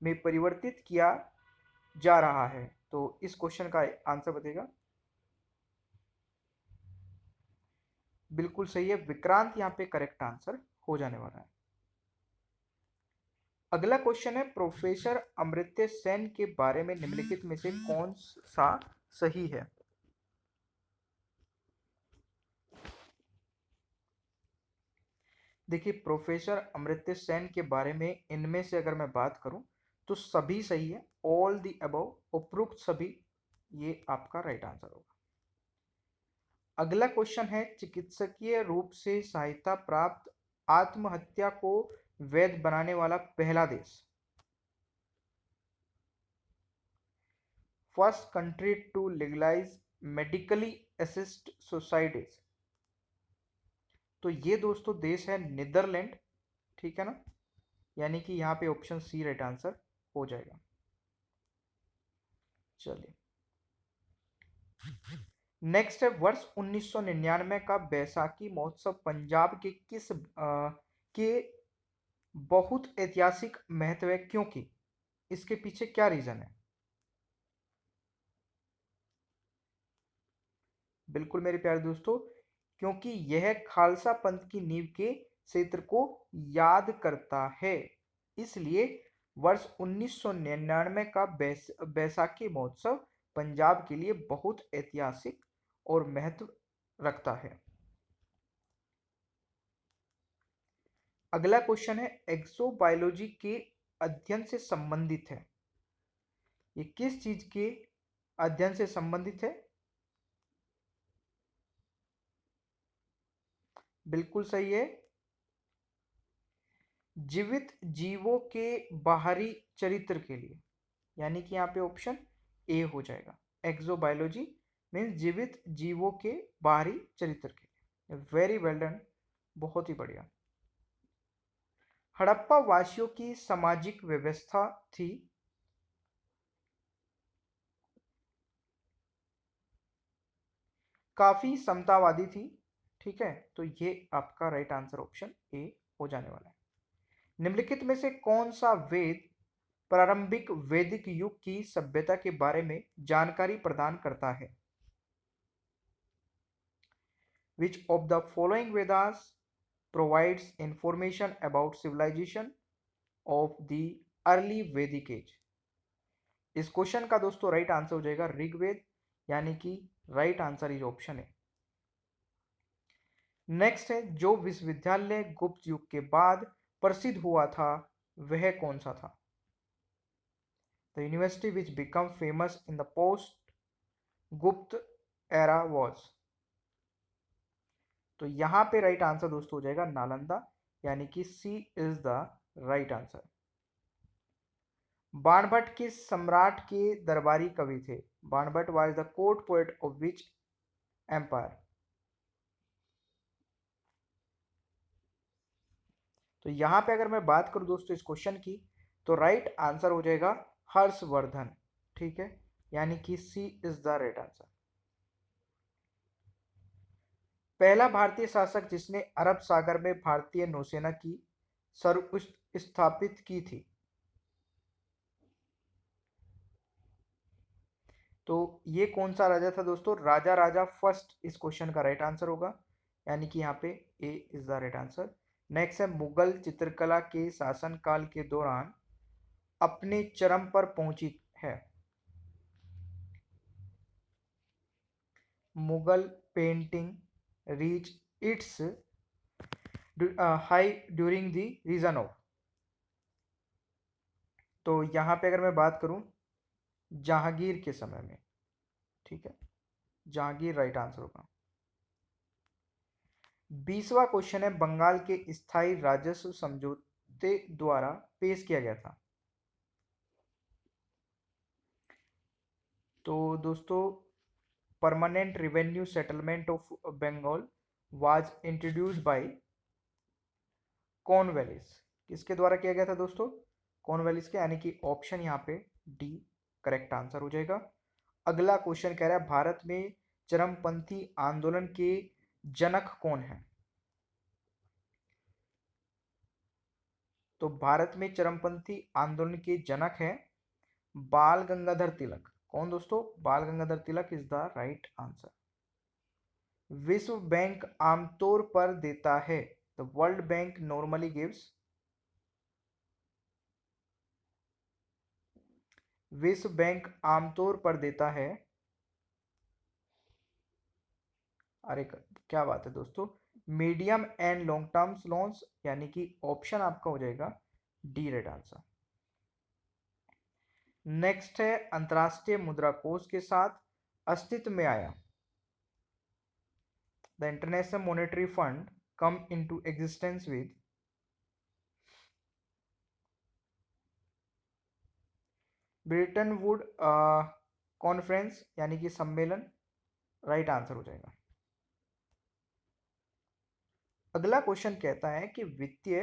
में परिवर्तित किया जा रहा है। तो इस क्वेश्चन का आंसर बताइएगा। बिल्कुल सही है, विक्रांत यहाँ पे करेक्ट आंसर हो जाने वाला है। अगला क्वेश्चन है, प्रोफेसर अमर्त्य सेन के बारे में निम्नलिखित में से कौन सा सही है। देखिए, प्रोफेसर अमर्त्य सेन के बारे में इनमें से अगर मैं बात करूं तो सभी सही है। ऑल दी अबव, उपरोक्त सभी, ये आपका राइट आंसर होगा। अगला क्वेश्चन है, चिकित्सकीय रूप से सहायता प्राप्त आत्महत्या को वैध बनाने वाला पहला देश। First country to legalize medically assist suicides. तो ये दोस्तों देश है नीदरलैंड। ठीक है ना, यानी कि यहां पे ऑप्शन सी राइट आंसर हो जाएगा। चलिए, नेक्स्ट है, वर्ष 1999 का बैसाखी महोत्सव पंजाब के किस के बहुत ऐतिहासिक महत्व है, क्योंकि इसके पीछे क्या रीजन है। बिल्कुल मेरे प्यारे दोस्तों, क्योंकि यह खालसा पंथ की नींव के क्षेत्र को याद करता है, इसलिए वर्ष 1999 का बैसाखी महोत्सव पंजाब के लिए बहुत ऐतिहासिक और महत्व रखता है। अगला क्वेश्चन है, एक्सोबायोलॉजी के अध्ययन से संबंधित है। ये किस चीज के अध्ययन से संबंधित है। बिल्कुल सही है, जीवित जीवों के बाहरी चरित्र के लिए, यानी कि यहाँ पे ऑप्शन ए हो जाएगा। एक्सोबायोलॉजी मीन्स जीवित जीवों के बाहरी चरित्र के लिए। वेरी वेल डन, बहुत ही बढ़िया। हड़प्पा वासियों की सामाजिक व्यवस्था थी। काफी समतावादी थी। ठीक है, तो ये आपका राइट आंसर ऑप्शन ए हो जाने वाला है। निम्नलिखित में से कौन सा वेद प्रारंभिक वैदिक युग की सभ्यता के बारे में जानकारी प्रदान करता है। Which of the following Vedas provides information about civilization of the early Vedic age? इस क्वेश्चन का दोस्तों राइट आंसर हो जाएगा ऋग्वेद, यानी कि राइट आंसर इज ऑप्शन है। नेक्स्ट है, जो विश्वविद्यालय गुप्त युग के बाद प्रसिद्ध हुआ था वह कौन सा था। The university which become famous in the post गुप्त एरा वॉज। तो यहां पे राइट आंसर दोस्तों हो जाएगा नालंदा, यानी कि C is the right answer. Banabhatta किस सम्राट के दरबारी कवि थे। Banabhatta was the court poet of which empire. तो यहां पे अगर मैं बात करूं दोस्तों इस क्वेश्चन की, तो राइट आंसर हो जाएगा हर्षवर्धन। ठीक है, यानी कि C is the right answer. पहला भारतीय शासक जिसने अरब सागर में भारतीय नौसेना की सर्व स्थापित की थी। तो ये कौन सा राजा था दोस्तों, राजा राजा फर्स्ट इस क्वेश्चन का राइट आंसर होगा, यानी कि यहाँ पे A is the right answer. Next है, मुगल चित्रकला के शासनकाल के दौरान अपने चरम पर पहुंची है। Mughal painting reach its high during the region of. तो यहाँ पे अगर मैं बात करूँ जहांगीर के समय में, ठीक है, जहांगीर राइट आंसर होगा। 20वां क्वेश्चन है बंगाल के स्थायी राजस्व समझौते द्वारा पेश किया गया था। तो दोस्तों permanent revenue settlement of Bengal was introduced by Cornwallis. किसके द्वारा किया गया था दोस्तों? कॉर्नवालिस के, यानी कि ऑप्शन यहाँ पे डी करेक्ट आंसर हो जाएगा। अगला क्वेश्चन कह रहा है भारत में चरमपंथी आंदोलन के जनक कौन है? तो भारत में चरमपंथी आंदोलन के जनक हैं बाल गंगाधर तिलक। कौन दोस्तों? बाल Gangadhar Tilak is the right answer. विश्व बैंक आमतौर पर देता है, the world bank normally gives. विश्व बैंक आमतौर पर देता है, अरे क्या बात है दोस्तों, medium and long terms loans, यानी कि ऑप्शन आपका हो जाएगा डी राइट आंसर। नेक्स्ट है अंतरराष्ट्रीय मुद्रा कोष के साथ अस्तित्व में आया। The international monetary fund come into existence with. Britain would conference, यानी कि सम्मेलन, राइट आंसर हो जाएगा। अगला क्वेश्चन कहता है कि वित्तीय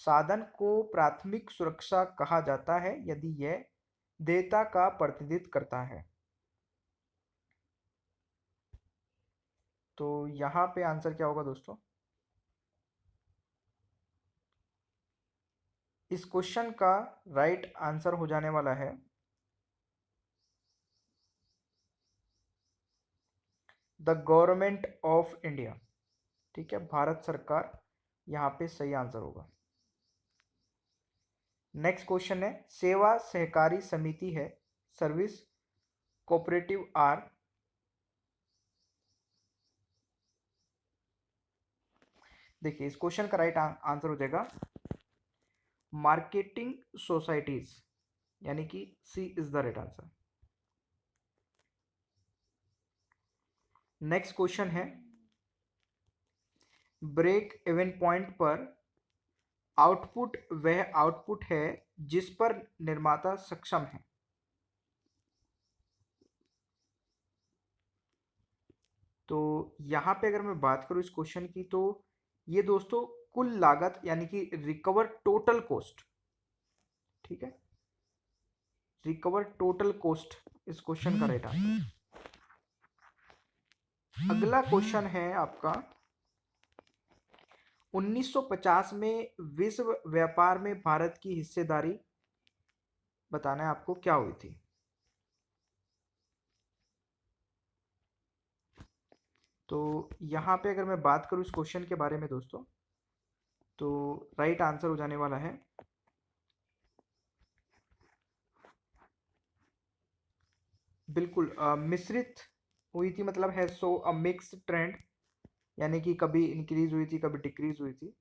साधन को प्राथमिक सुरक्षा कहा जाता है यदि यह देयता का प्रतिनिधित्व करता है। तो यहां पे आंसर क्या होगा दोस्तों? इस क्वेश्चन का राइट आंसर हो जाने वाला है द गवर्नमेंट ऑफ इंडिया। ठीक है, भारत सरकार यहां पे सही आंसर होगा। नेक्स्ट क्वेश्चन है सेवा सहकारी समिति है, सर्विस कोऑपरेटिव आर। देखिए इस क्वेश्चन का राइट आंसर हो जाएगा मार्केटिंग सोसाइटीज, यानी कि C is the right answer. Next question है ब्रेक इवन पॉइंट पर आउटपुट वह आउटपुट है जिस पर निर्माता सक्षम है। तो यहां पे अगर मैं बात करूं इस क्वेश्चन की, तो ये दोस्तों कुल लागत, यानी कि रिकवर टोटल कॉस्ट, ठीक है, रिकवर टोटल कॉस्ट इस क्वेश्चन का राइट आंसर। अगला क्वेश्चन है आपका 1950 में विश्व व्यापार में भारत की हिस्सेदारी बताना है आपको, क्या हुई थी? तो यहां पे अगर मैं बात करूं इस क्वेश्चन के बारे में दोस्तों, तो राइट आंसर हो जाने वाला है बिल्कुल मिश्रित हुई थी, मतलब है सो अ मिक्स ट्रेंड, यानी कि कभी इंक्रीज हुई थी कभी डिक्रीज हुई थी।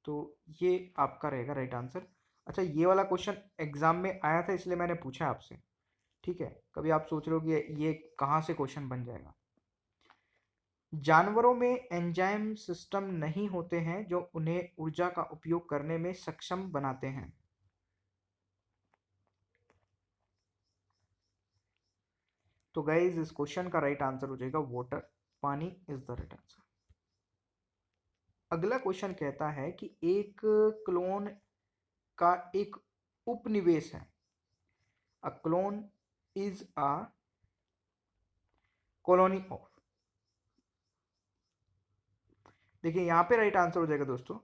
तो ये आपका रहेगा राइट आंसर। अच्छा ये वाला क्वेश्चन एग्जाम में आया था इसलिए मैंने पूछा आपसे, ठीक है, कभी आप सोच रहे हो कि ये कहाँ से क्वेश्चन बन जाएगा। जानवरों में एंजाइम सिस्टम नहीं होते हैं जो उन्हें ऊर्जा का उपयोग करने में सक्षम बनाते हैं। तो गाइज इस क्वेश्चन का राइट आंसर हो जाएगा वाटर, पानी इज द राइट आंसर। अगला क्वेश्चन कहता है कि एक क्लोन का एक उपनिवेश है, a clone is a colony of. देखिए यहां पे राइट आंसर हो जाएगा दोस्तों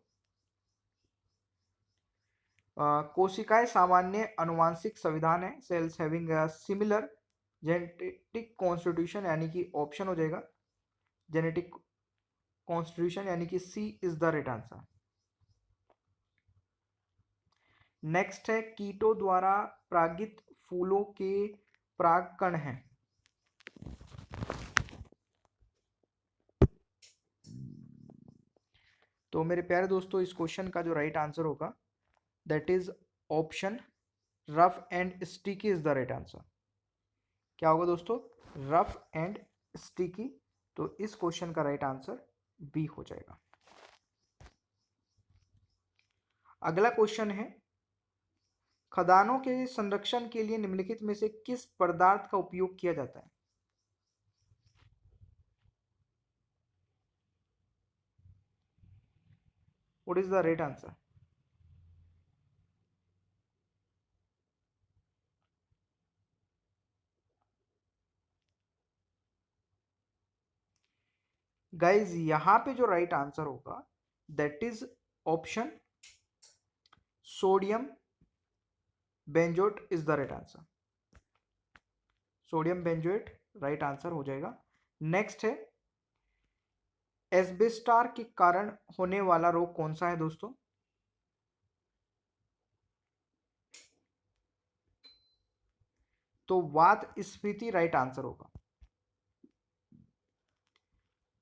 कोशिकाएं सामान्य अनुवांशिक संविधान है, cells having similar genetic constitution, यानी कि ऑप्शन हो जाएगा जेनेटिक कॉन्स्टिट्यूशन, यानी कि C is the right answer. Next है कीटों द्वारा परागित फूलों के परागकण हैं। तो मेरे प्यारे दोस्तों, इस क्वेश्चन का जो राइट आंसर होगा that is option rough and sticky is the right answer. क्या होगा दोस्तों? Rough and sticky. तो इस क्वेश्चन का राइट आंसर बी हो जाएगा। अगला क्वेश्चन है, खदानों के संरक्षण के लिए निम्नलिखित में से किस पदार्थ का उपयोग किया जाता है? What is the right answer? Guys यहां पे जो राइट आंसर होगा that is option sodium benzoate is the right answer. Sodium benzoate right answer हो जाएगा। नेक्स्ट है, एस्बेस्टार के कारण होने वाला रोग कौन सा है दोस्तों? तो वात स्फीति राइट आंसर होगा।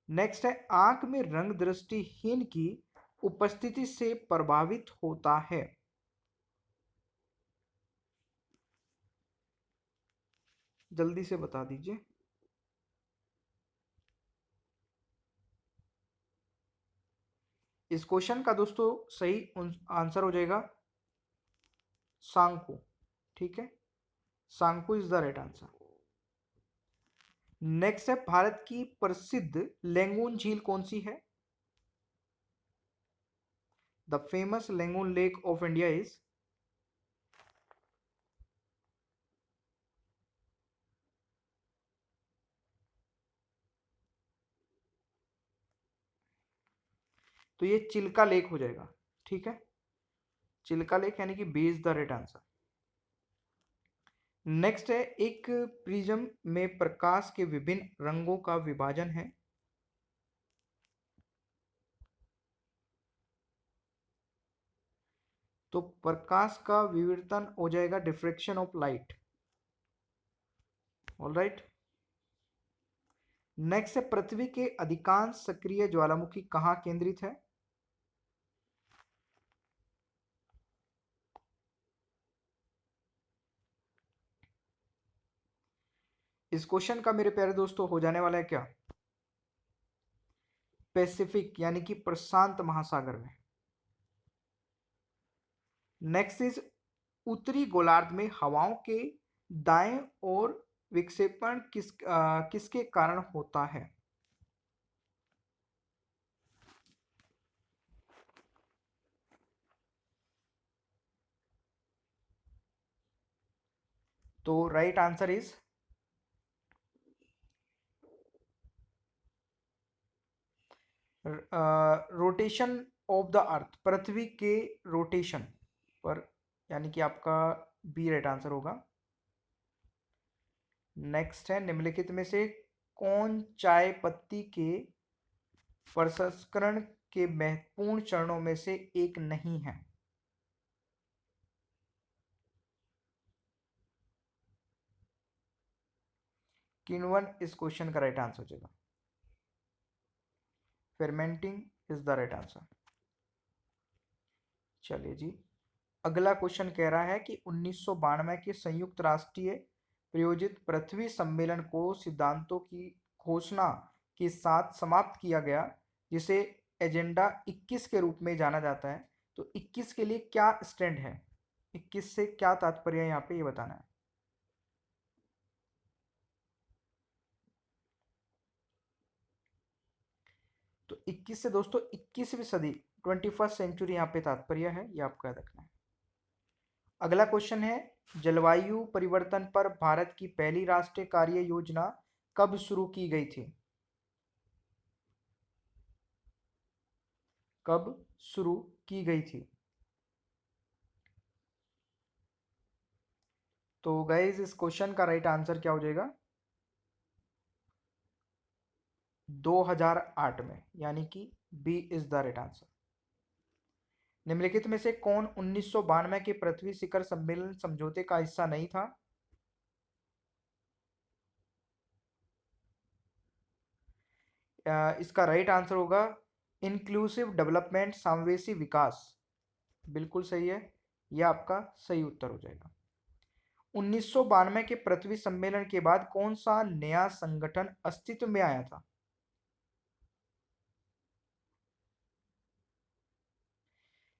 नेक्स्ट है, आंख में रंग दृष्टिहीन की उपस्थिति से प्रभावित होता है। जल्दी से बता दीजिए। इस क्वेश्चन का दोस्तों सही आंसर हो जाएगा सांको। ठीक है, सांको is the right answer. Next है, भारत की प्रसिद्ध लेंगुन झील कौन सी है? The famous lagoon lake of India is? तो ये चिल्का लेक हो जाएगा। ठीक है, चिल्का लेक यानी कि B is the right answer. Next है, एक प्रिज्म में प्रकाश के विभिन्न रंगों का विभाजन है। तो प्रकाश का विवर्तन हो जाएगा diffraction of light. Alright. Next है, पृथ्वी के अधिकांश सक्रिय ज्वालामुखी कहां केंद्रित है? इस क्वेश्चन का मेरे प्यारे दोस्तों हो जाने वाला है क्या? पैसिफिक यानी कि प्रशांत महासागर में। नेक्स्ट इज, उत्तरी गोलार्ध में हवाओं के दाएं और विक्षेपण किसके कारण होता है? तो right answer is rotation of the earth, पृथ्वी के रोटेशन पर, यानी कि आपका बी राइट आंसर होगा। नेक्स्ट है, निम्नलिखित में से कौन चाय पत्ती के प्रसंस्करण के महत्वपूर्ण चरणों में से एक नहीं है? किन्वन इस क्वेश्चन का राइट आंसर हो जाएगा। फेर्मेंटिंग इज द राइट आंसर। चलिए जी, अगला क्वेश्चन कह रहा है कि 1992 के संयुक्त राष्ट्रीय प्रायोजित पृथ्वी सम्मेलन को सिद्धांतों की घोषणा के साथ समाप्त किया गया, जिसे एजेंडा 21 के रूप में जाना जाता है। तो 21 के लिए क्या स्टैंड है? 21 से क्या तात्पर्य है यहाँ पे, ये बताना है। तो 21 से दोस्तों 21वीं सदी, 21st सेंचुरी यहाँ पे तात्पर्य है, ये आपको याद रखना है। अगला क्वेश्चन है, जलवायु परिवर्तन पर भारत की पहली राष्ट्रीय कार्य योजना कब शुरू की गई थी? कब शुरू की गई थी? तो गाइज इस क्वेश्चन का राइट आंसर क्या हो जाएगा? 2008 में, यानी कि B is the right answer. निम्नलिखित में से कौन 1992 के पृथ्वी शिखर सम्मेलन समझौते का हिस्सा नहीं था? इसका राइट आंसर होगा इंक्लूसिव डेवलपमेंट, समावेशी विकास, बिल्कुल सही है, यह आपका सही उत्तर हो जाएगा। 1992 के पृथ्वी सम्मेलन के बाद कौन सा नया संगठन अस्तित्व में आया था?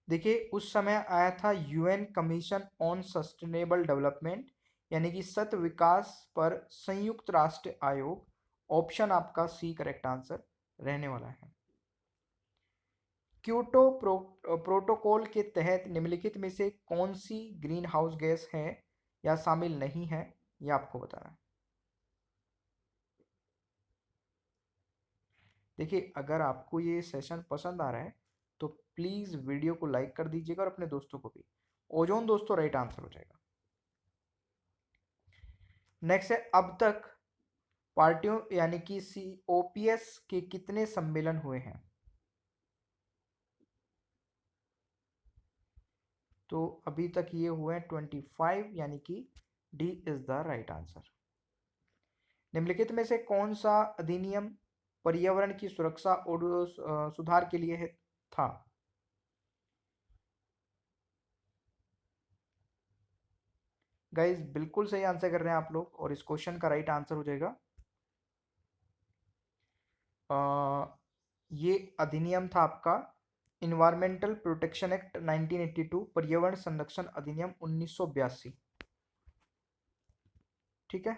देखिए उस समय आया था UN commission on sustainable development, यानी कि सतत विकास पर संयुक्त राष्ट्र आयोग। ऑप्शन आपका सी करेक्ट आंसर रहने वाला है। क्योटो प्रोटोकॉल के तहत निम्नलिखित में से कौन सी ग्रीन हाउस गैस है या शामिल नहीं है, यह आपको बताना है। देखिए अगर आपको ये सेशन पसंद आ रहा है तो प्लीज वीडियो को लाइक कर दीजिएगा और अपने दोस्तों को भी। ओजोन दोस्तों राइट आंसर हो जाएगा। नेक्स्ट है, अब तक पार्टियों यानी कि सीओपीएस के कितने सम्मेलन हुए हैं? तो अभी तक ये हुए हैं 25, यानी कि D is the right answer. निम्नलिखित में से कौन सा अधिनियम पर्यावरण की सुरक्षा और सुधार के लिए है था? गाइस बिल्कुल सही आंसर कर रहे हैं आप लोग, और इस क्वेश्चन का राइट आंसर हो जाएगा ये अधिनियम था आपका इन्वायरमेंटल प्रोटेक्शन एक्ट 1982, पर्यावरण संरक्षण अधिनियम 1982। ठीक है,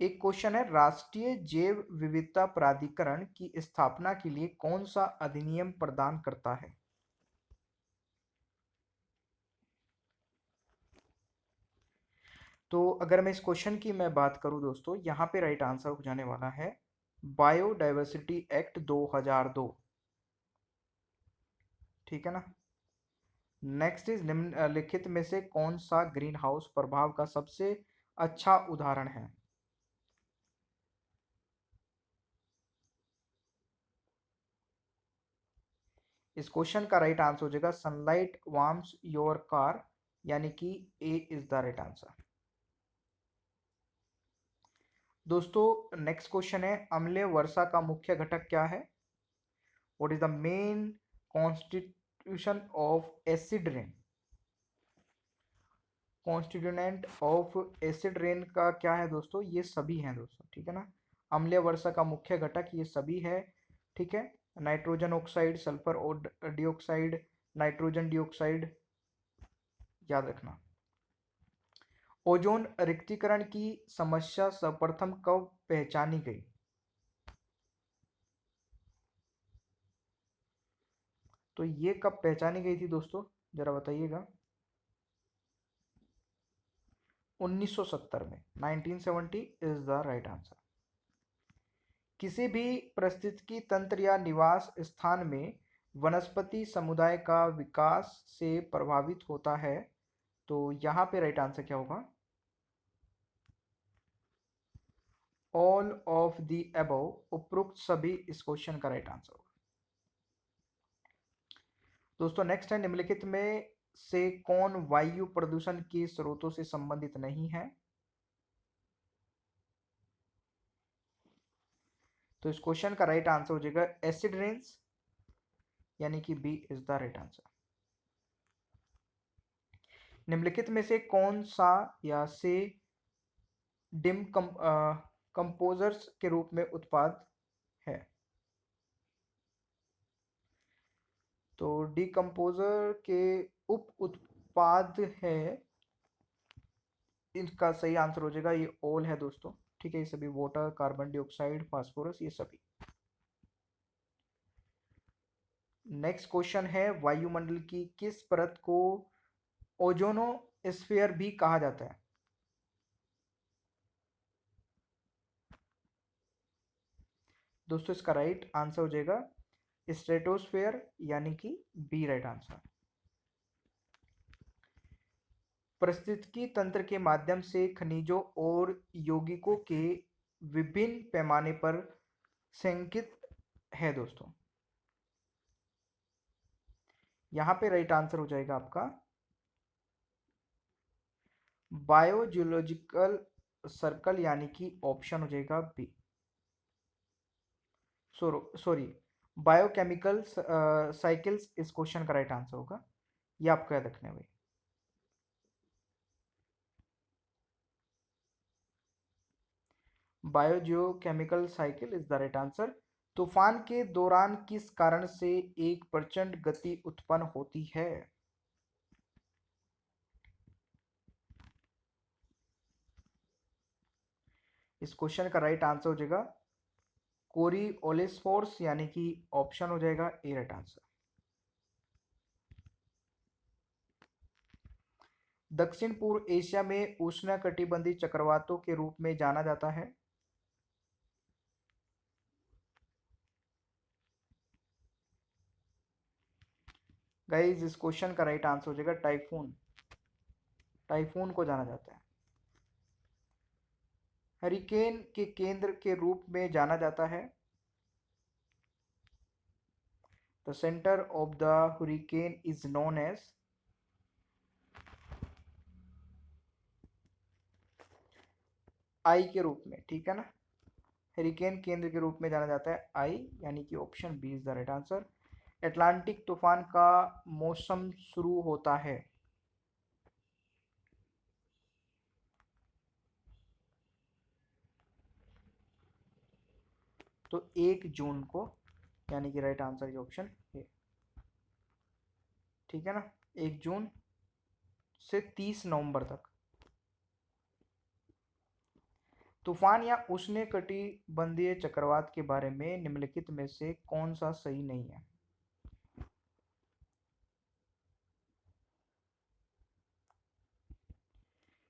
एक क्वेश्चन है, राष्ट्रीय जैव विविधता प्राधिकरण की स्थापना के लिए कौन सा अधिनियम प्रदान करता है? तो अगर मैं इस क्वेश्चन की मैं बात करूं दोस्तों, यहां पे राइट आंसर हो जाने वाला है बायोडाइवर्सिटी एक्ट 2002। ठीक है ना। नेक्स्ट इज निम्नलिखित में से कौन सा ग्रीन हाउस प्रभाव का सबसे अच्छा उदाहरण है? इस क्वेश्चन का राइट आंसर हो जाएगा सनलाइट वार्म्स योर कार, यानी कि A is the right answer. दोस्तों नेक्स्ट क्वेश्चन है, अम्लीय वर्षा का मुख्य घटक क्या है? What is the main constitution of acid rain? Constituent of acid rain का क्या है दोस्तों? ये सभी हैं दोस्तों, ठीक है ना। अम्लीय वर्षा का मुख्य घटक ये सभी है, ठीक है। Nitrogen oxide, sulphur dioxide, nitrogen dioxide, याद रखना। ओजोन रिक्तीकरण की समस्या सर्वप्रथम कब पहचानी गई? तो ये कब पहचानी गई थी दोस्तों, जरा बताइएगा। 1970 में, 1970 इज द राइट आंसर। किसी भी पारिस्थितिकी तंत्र या निवास स्थान में वनस्पति समुदाय का विकास से प्रभावित होता है, तो यहां पे राइट आंसर क्या होगा? ऑल ऑफ द अबव, उपरोक्त सभी इस क्वेश्चन का राइट आंसर होगा। दोस्तों नेक्स्ट है, निम्नलिखित में से कौन वायु प्रदूषण के स्रोतों से संबंधित नहीं है? तो इस क्वेश्चन का राइट आंसर हो जाएगा एसिड रेन्स, यानी कि B is the right answer. निम्नलिखित में से कौन सा या से डिम कंपोजर्स के रूप में उत्पाद है? तो डिकम्पोजर के उप उत्पाद है, इनका सही आंसर हो जाएगा ये ऑल है दोस्तों, ठीक है। ये सभी वाटर, कार्बन डाइऑक्साइड, फास्फोरस, ये सभी। नेक्स्ट क्वेश्चन है, वायुमंडल की किस परत को ओजोनोस्फीयर भी कहा जाता है? दोस्तों इसका राइट आंसर हो जाएगा स्ट्रेटोस्फेयर, यानी कि बी राइट आंसर। पारिस्थितिकी तंत्र के माध्यम से खनिजों और यौगिकों के विभिन्न पैमाने पर संकेत है दोस्तों। यहां पे राइट आंसर हो जाएगा आपका बायोजियोलॉजिकल सर्कल, यानी कि ऑप्शन हो जाएगा बी। सॉरी, बायोकेमिकल साइकिल्स इस क्वेश्चन का राइट आंसर होगा, ये आपको याद रखना है भाई। Biogeochemical cycle is the right answer. तूफान के दौरान किस कारण से एक प्रचंड गति उत्पन्न होती है? इस क्वेश्चन का राइट आंसर हो जाएगा कोरिओलिस फोर्स, यानी कि ऑप्शन हो जाएगा ए राइट आंसर। दक्षिण पूर्व एशिया में उष्णकटिबंधीय चक्रवातों के रूप में जाना जाता है। गाइस, इस क्वेश्चन का राइट आंसर हो जाएगा टाइफून। टाइफून को जाना जाता है। हरिकेन के केंद्र के रूप में जाना जाता है। The centre of the hurricane is known as, eye के रूप में, ठीक है ना। हरिकेन केंद्र के रूप में जाना जाता है आई, यानी कि option B is the right answer. Atlantic तूफान का मौसम शुरू होता है। तो 1 जून को, यानी कि right answer is option A, ठीक है ना। 1 जून से 30 नवंबर तक। तूफान या उष्णकटिबंधीय चक्रवात के बारे में निम्नलिखित में से कौन सा सही नहीं है?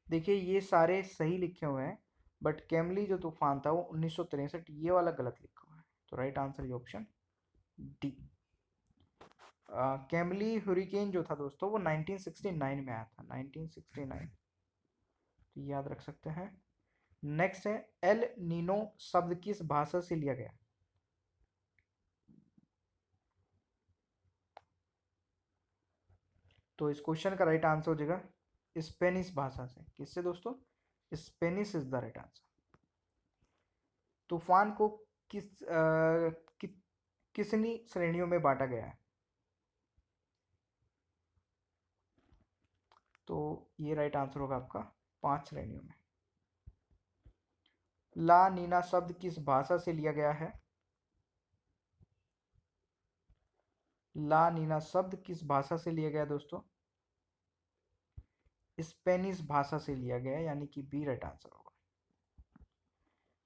देखिए, ये सारे सही लिखे हुए हैं, बट कैमली जो तूफान था वो 1963, ये वाला गलत लिखा हुआ है। तो right answer is option D. Calmly hurricane जो था दोस्तों वो 1969 में आया था, 1969, तो याद रख सकते हैं। नेक्स्ट है, एल नीनो शब्द किस भाषा से लिया गया? तो इस क्वेश्चन का राइट आंसर हो जाएगा स्पेनिश भाषा से। किससे दोस्तों? Spanish is the right answer. तूफान को कि, कितनी श्रेणियों में बांटा गया है? तो ये राइट आंसर होगा आपका 5 श्रेणियों में। ला नीना शब्द किस भाषा से लिया गया है? ला नीना शब्द किस भाषा से लिया गया दोस्तों? स्पेनिश भाषा से लिया गया, यानी कि बी राइट आंसर होगा।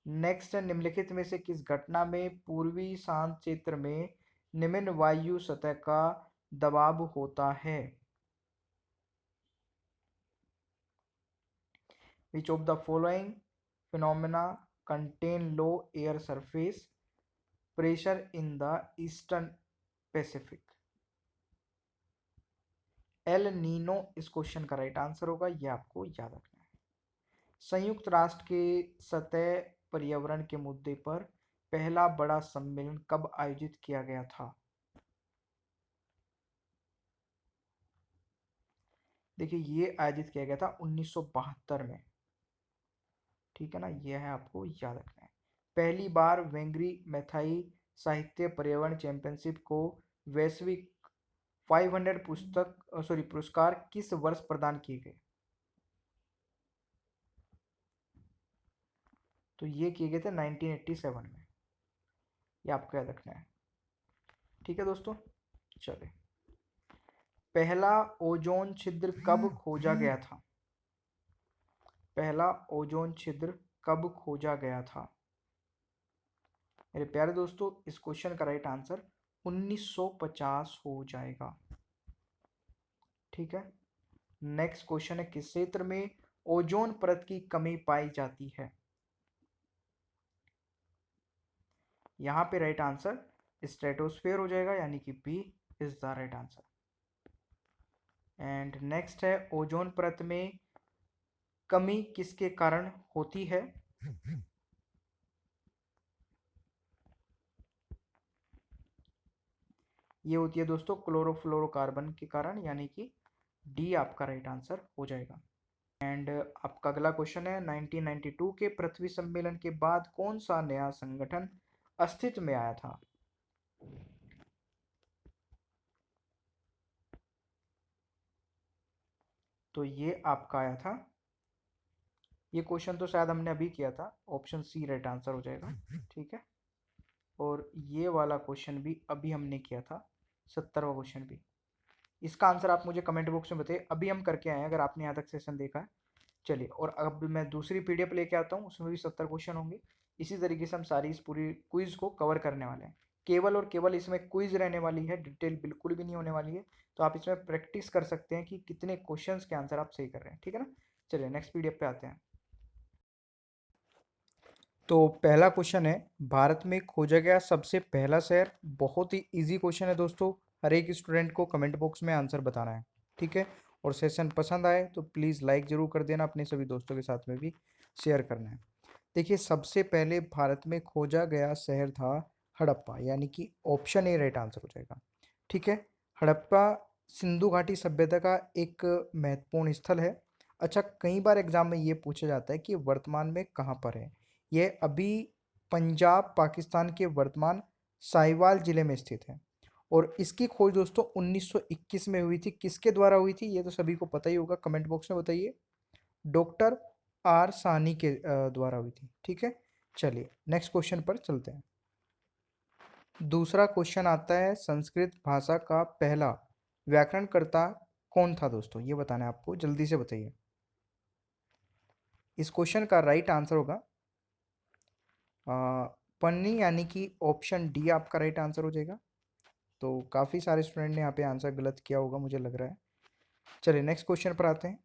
नेक्स्ट है, निम्नलिखित में से किस घटना में पूर्वी शांत क्षेत्र में निम्न वायु सतह का दबाव होता है? Which of the following phenomena contain low air surface pressure in the eastern Pacific? El Nino इस क्वेश्चन का राइट आंसर होगा, यह आपको याद रखना है। संयुक्त राष्ट्र के सतह पर्यावरण के मुद्दे पर पहला बड़ा सम्मेलन कब आयोजित किया गया था? देखिए, ये आयोजित किया गया था 1972 में, ठीक है ना। यह है आपको याद रखना है। पहली बार वेंगरी मैथाई साहित्य पर्यावरण चैंपियनशिप को वैश्विक 500 पुरस्कार किस वर्ष प्रदान किए गए? तो ये किए गए थे 1987 में, ये आपको याद रखना है, ठीक है दोस्तों। चलिए, पहला ओजोन छिद्र कब खोजा गया था? पहला ओजोन छिद्र कब खोजा गया था? मेरे प्यारे दोस्तों, इस क्वेश्चन का राइट आंसर 1950 हो जाएगा, ठीक है। नेक्स्ट क्वेश्चन है, किस क्षेत्र में ओजोन परत की कमी पाई जाती है? यहां पे राइट आंसर स्ट्रेटोस्फेयर हो जाएगा, यानी कि B is the right answer. And next है, ओजोन परत में कमी किसके कारण होती है? ये होती है दोस्तों क्लोरोफ्लोरोकार्बन के कारण, यानी कि डी आपका राइट आंसर हो जाएगा। एंड आपका अगला क्वेश्चन है, 1992 के पृथ्वी सम्मेलन के बाद कौन सा नया संगठन अस्तित्व में आया था? तो ये आपका आया था, ये क्वेश्चन तो शायद हमने अभी किया था, ऑप्शन सी राइट आंसर हो जाएगा। ठीक है, और ये वाला क्वेश्चन भी अभी हमने किया था, 70वां क्वेश्चन भी। इसका आंसर आप मुझे कमेंट बॉक्स में बताइए, अभी हम करके आए हैं अगर आपने यहाँ तक सेशन देखा है। चलिए, और अब मैं दूसरी पीडीएफ लेके आता हूँ, उसमें भी 70 क्वेश्चन होंगे। इसी तरीके से हम सारी इस पूरी क्विज को कवर करने वाले हैं। केवल और केवल इसमें क्विज रहने वाली है, डिटेल बिल्कुल भी नहीं होने वाली है। तो आप इसमें प्रैक्टिस कर सकते हैं कि कितने क्वेश्चंस के आंसर आप सही कर रहे हैं। ठीक है ना। चलिए नेक्स्ट पीडीएफ पे आते हैं। तो पहला क्वेश्चन है, भारत में खोजा गया सबसे पहला शहर। बहुत ही इजी क्वेश्चन है दोस्तों, हर एक स्टूडेंट को कमेंट बॉक्स में आंसर बताना है। ठीक है, और सेशन पसंद आए तो प्लीज़ लाइक ज़रूर कर देना, अपने सभी दोस्तों के साथ में भी शेयर करना है। देखिए, सबसे पहले भारत में खोजा गया शहर था हड़प्पा, यानी कि ऑप्शन ए राइट आंसर हो जाएगा। ठीक है, हड़प्पा सिंधु घाटी सभ्यता का एक महत्वपूर्ण स्थल है। अच्छा, कई बार एग्जाम में ये पूछा जाता है कि वर्तमान में कहाँ पर है। ये अभी पंजाब पाकिस्तान के वर्तमान साहिवाल जिले में स्थित है। और इसकी खोज दोस्तों 1921 में हुई थी। किसके द्वारा हुई थी ये तो सभी को पता ही होगा, कमेंट बॉक्स में बताइए। डॉक्टर आर साहनी के द्वारा हुई थी। ठीक है, चलिए नेक्स्ट क्वेश्चन पर चलते हैं। दूसरा क्वेश्चन आता है, संस्कृत भाषा का पहला व्याकरणकर्ता कौन था दोस्तों, ये बताना है आपको, जल्दी से बताइए। इस क्वेश्चन का राइट आंसर होगा पन्नी, यानी कि ऑप्शन डी आपका राइट आंसर हो जाएगा। तो काफ़ी सारे स्टूडेंट ने यहाँ पे आंसर गलत किया होगा मुझे लग रहा है। चलिए नेक्स्ट क्वेश्चन पर आते हैं।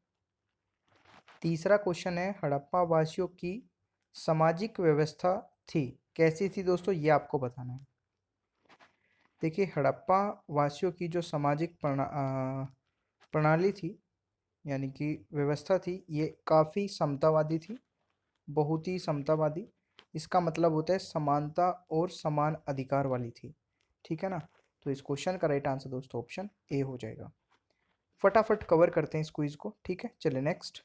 तीसरा क्वेश्चन है, हड़प्पा वासियों की सामाजिक व्यवस्था थी, कैसी थी दोस्तों, ये आपको बताना है। देखिए, हड़प्पा वासियों की जो सामाजिक प्रणाली थी, यानी कि व्यवस्था थी, ये काफ़ी समतावादी थी, बहुत ही समतावादी। इसका मतलब होता है समानता और समान अधिकार वाली थी। ठीक है ना। तो इस क्वेश्चन का राइट आंसर दोस्तों ऑप्शन ए हो जाएगा। फटाफट कवर करते हैं इस क्विज को। ठीक है, चलिए नेक्स्ट।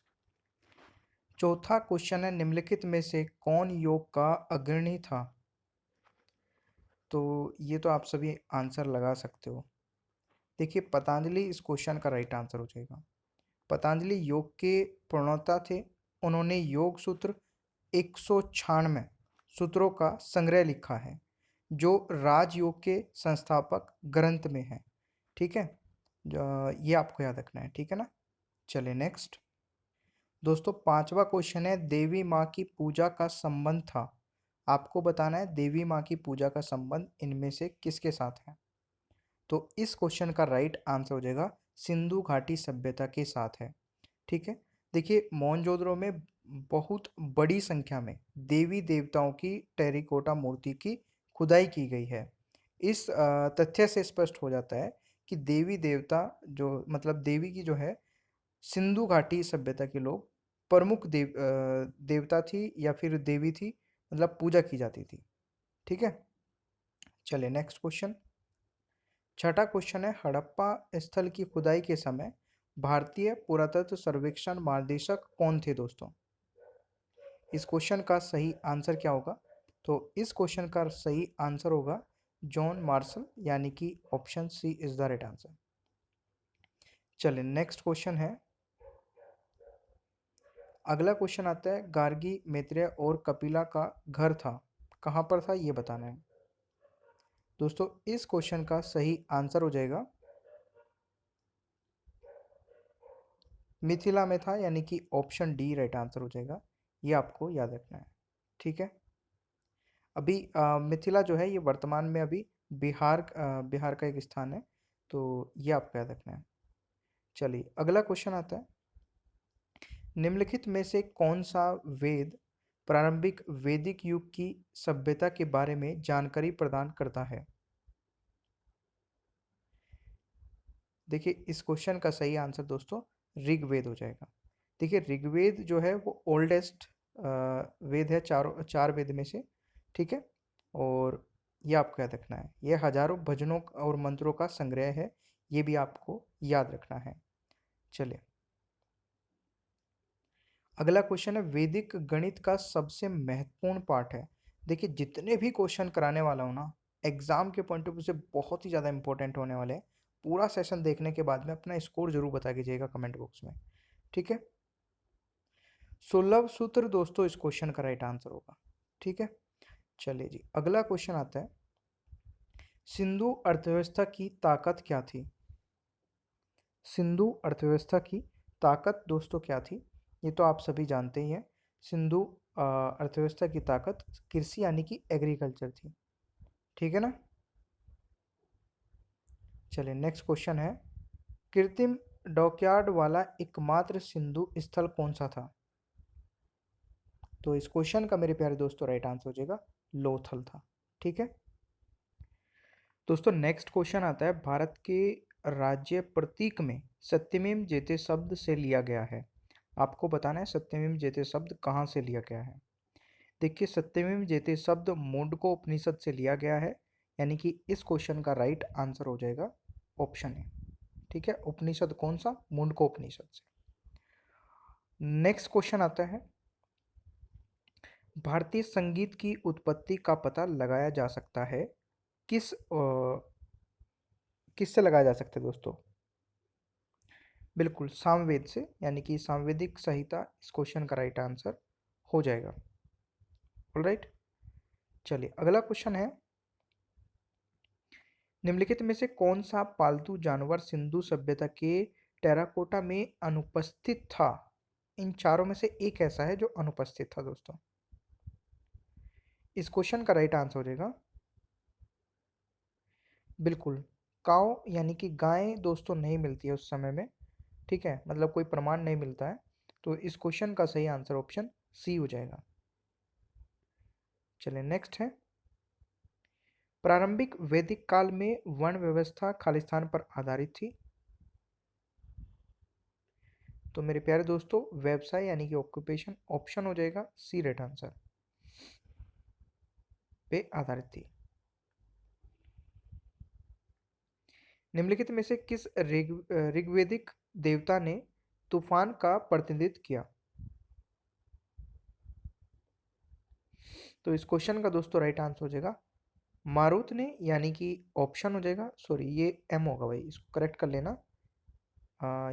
चौथा क्वेश्चन है, निम्नलिखित में से कौन योग का अग्रणी था। तो ये तो आप सभी आंसर लगा सकते हो। देखिए, पतंजलि इस क्वेश्चन का राइट आंसर हो जाएगा। पतंजलि योग के प्रणेता थे। उन्होंने योग सूत्र 196 सूत्रों का संग्रह लिखा है, जो राजयोग के संस्थापक ग्रंथ में है। ठीक है, ये आपको याद रखना है। ठीक है ना। चलिए नेक्स्ट। दोस्तों पांचवा क्वेश्चन है, देवी माँ की पूजा का संबंध था। आपको बताना है देवी माँ की पूजा का संबंध इनमें से किसके साथ है। तो इस क्वेश्चन का राइट आंसर हो जाएगा सिंधु घाटी सभ्यता के साथ है। ठीक है, देखिए मोहनजोदड़ो में बहुत बड़ी संख्या में देवी देवताओं की टेरिकोटा मूर्ति की खुदाई की गई है। इस तथ्य से स्पष्ट हो जाता है कि देवी देवता जो मतलब देवी की जो है सिंधु घाटी सभ्यता के लोग प्रमुख देवता थी या फिर देवी थी, मतलब पूजा की जाती थी। ठीक है, चलिए नेक्स्ट क्वेश्चन। छठा क्वेश्चन है, हड़प्पा स्थल की खुदाई के समय भारतीय पुरातत्व सर्वेक्षण महानिदेशक कौन थे दोस्तों। इस क्वेश्चन का सही आंसर क्या होगा। तो इस क्वेश्चन का सही आंसर होगा जॉन मार्शल, यानी कि option C is the right answer. चलिए नेक्स्ट क्वेश्चन है। अगला क्वेश्चन आता है, गार्गी मैत्रेय और कपिला का घर था, कहाँ पर था ये बताना है। दोस्तों इस क्वेश्चन का सही आंसर हो जाएगा मिथिला में था, यानी कि ऑप्शन डी राइट आंसर हो जाएगा। ये आपको याद रखना है। ठीक है, अभी मिथिला जो है ये वर्तमान में अभी बिहार का एक स्थान है। तो ये आपको याद रखना है। चलिए अगला क्वेश्चन आता है, निम्नलिखित में से कौन सा वेद प्रारंभिक वैदिक युग की सभ्यता के बारे में जानकारी प्रदान करता है। देखिए, इस क्वेश्चन का सही आंसर दोस्तों ऋग्वेद हो जाएगा। देखिए, ऋग्वेद जो है वो ओल्डेस्ट वेद है चार वेद में से। ठीक है, और ये आपको याद रखना है, ये हजारों भजनों और मंत्रों का संग्रह है, ये भी आपको याद रखना है। चलिए अगला क्वेश्चन है, वैदिक गणित का सबसे महत्वपूर्ण पाठ है। देखिए जितने भी क्वेश्चन कराने वाला हूँ ना, एग्जाम के पॉइंट ऑफ व्यू से बहुत ही ज़्यादा इंपॉर्टेंट होने वाले हैं। पूरा सेशन देखने के बाद में अपना स्कोर जरूर बता कीजिएगा कमेंट बॉक्स में, ठीक है। 16 सूत्र दोस्तों इस क्वेश्चन का राइट आंसर होगा, ठीक है। चलिए जी, अगला क्वेश्चन आता है, सिंधु अर्थव्यवस्था की ताकत क्या थी? सिंधु अर्थव्यवस्था की ताकत दोस्तों क्या थी? ये तो आप सभी जानते ही हैं। सिंधु अर्थव्यवस्था की ताकत कृषि यानी कि एग्रीकल्चर थी, ठीक है ना। चलिए नेक्स्ट क्वेश्चन है, कृत्रिम डॉकयार्ड वाला एकमात्र सिंधु स्थल कौन सा था? तो इस क्वेश्चन का मेरे प्यारे दोस्तों राइट आंसर हो जाएगा लोथल था, ठीक है। दोस्तों नेक्स्ट क्वेश्चन आता है, भारत के राज्य प्रतीक में सत्यमेव जयते शब्द से लिया गया है। आपको बताना है सत्यमेव जयते शब्द कहाँ से लिया गया है। देखिए सत्यमेव जयते शब्द मुंडको उपनिषद से लिया गया है, यानी कि इस क्वेश्चन का राइट आंसर हो जाएगा ऑप्शन ए, ठीक है। उपनिषद कौन सा? मुंडको उपनिषद से। नेक्स्ट क्वेश्चन आता है, भारतीय संगीत की उत्पत्ति का पता लगाया जा सकता है किससे लगाया जा सकता है दोस्तों? बिल्कुल सामवेद से, यानी कि सामवेदिक संहिता इस क्वेश्चन का राइट आंसर हो जाएगा। ऑलराइट, चलिए अगला क्वेश्चन है, निम्नलिखित में से कौन सा पालतू जानवर सिंधु सभ्यता के टेराकोटा में अनुपस्थित था? इन चारों में से एक ऐसा है जो अनुपस्थित था दोस्तों। इस क्वेश्चन का राइट आंसर हो जाएगा बिल्कुल काऊ, यानी कि गाय दोस्तों नहीं मिलती है उस समय में, ठीक है, मतलब कोई प्रमाण नहीं मिलता है। तो इस क्वेश्चन का सही आंसर ऑप्शन सी हो जाएगा। चलिए नेक्स्ट है, प्रारंभिक वैदिक काल में वर्ण व्यवस्था खालिस्तान पर आधारित थी। तो मेरे प्यारे दोस्तों व्यवसाय यानी कि ऑक्यूपेशन ऑप्शन हो जाएगा सी राइट आंसर पे आधारित थी। निम्नलिखित में से किस ऋग्वेदिक देवता ने तूफान का प्रतिनिधित्व किया? तो इस क्वेश्चन का दोस्तों राइट आंसर हो जाएगा मारुत ने, यानी कि ऑप्शन हो जाएगा, सॉरी ये एम होगा भाई, इसको करेक्ट कर लेना।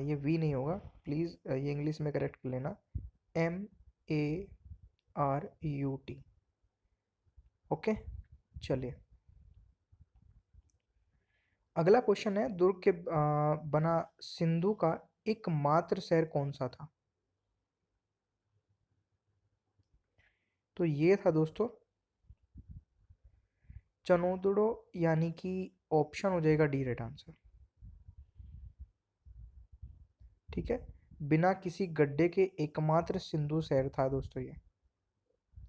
ये वी नहीं होगा प्लीज़, ये इंग्लिश में करेक्ट कर लेना, MARUT, ओके। चलिए अगला क्वेश्चन है, दुर्ग के बना सिंधु का एकमात्र शहर कौन सा था? तो ये था दोस्तों चनोदड़ो, यानी कि ऑप्शन हो जाएगा डी राइट आंसर, ठीक है। बिना किसी गड्ढे के एकमात्र सिंधु शहर था दोस्तों ये।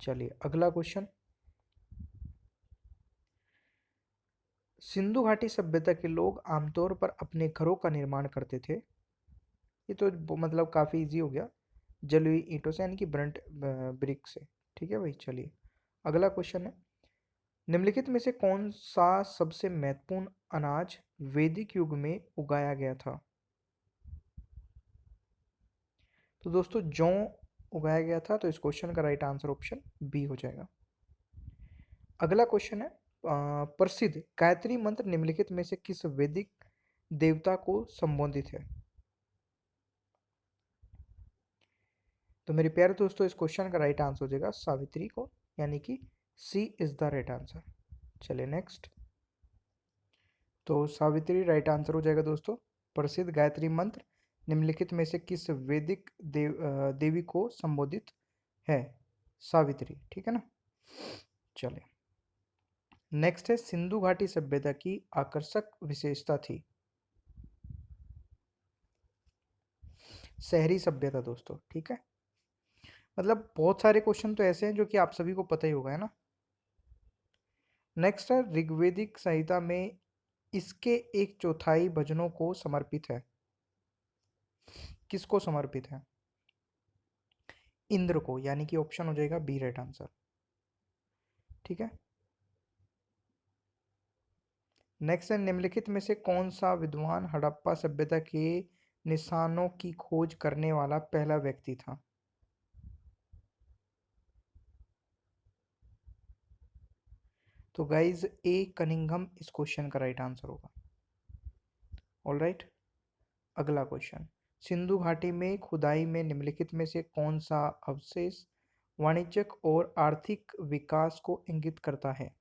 चलिए अगला क्वेश्चन, सिंधु घाटी सभ्यता के लोग आमतौर पर अपने घरों का निर्माण करते थे। ये तो मतलब काफ़ी इजी हो गया, जली हुई ईंटों से, यानी कि ब्रंट ब्रिक से, ठीक है भाई। चलिए अगला क्वेश्चन है, निम्नलिखित में से कौन सा सबसे महत्वपूर्ण अनाज वैदिक युग में उगाया गया था? तो दोस्तों जौ उगाया गया था, तो इस क्वेश्चन का राइट आंसर ऑप्शन बी हो जाएगा। अगला क्वेश्चन है, प्रसिद्ध गायत्री मंत्र निम्नलिखित में से किस वैदिक देवता को संबोधित है? तो मेरे प्यारे दोस्तों इस क्वेश्चन का राइट आंसर हो जाएगा सावित्री को, यानी कि C is the right answer. चलिए नेक्स्ट, तो सावित्री राइट आंसर हो जाएगा दोस्तों। प्रसिद्ध गायत्री मंत्र निम्नलिखित में से किस वैदिक देवी को संबोधित है? सावित्री, ठीक है ना। चलिए नेक्स्ट है, सिंधु घाटी सभ्यता की आकर्षक विशेषता थी। शहरी सभ्यता दोस्तों, ठीक है। मतलब बहुत सारे क्वेश्चन तो ऐसे हैं जो कि आप सभी को पता ही होगा, है ना। नेक्स्ट है, ऋग्वेदिक संहिता में इसके एक चौथाई भजनों को समर्पित है। किसको समर्पित है? इंद्र को, यानी कि ऑप्शन हो जाएगा बी राइट आंसर, ठीक है। नेक्स्ट है, निम्नलिखित में से कौन सा विद्वान हड़प्पा सभ्यता के निशानों की खोज करने वाला पहला व्यक्ति था? तो गाइज ए कनिंघम इस क्वेश्चन का राइट आंसर होगा। ऑल राइट, अगला क्वेश्चन, सिंधु घाटी में खुदाई में निम्नलिखित में से कौन सा अवशेष वाणिज्यिक और आर्थिक विकास को इंगित करता है?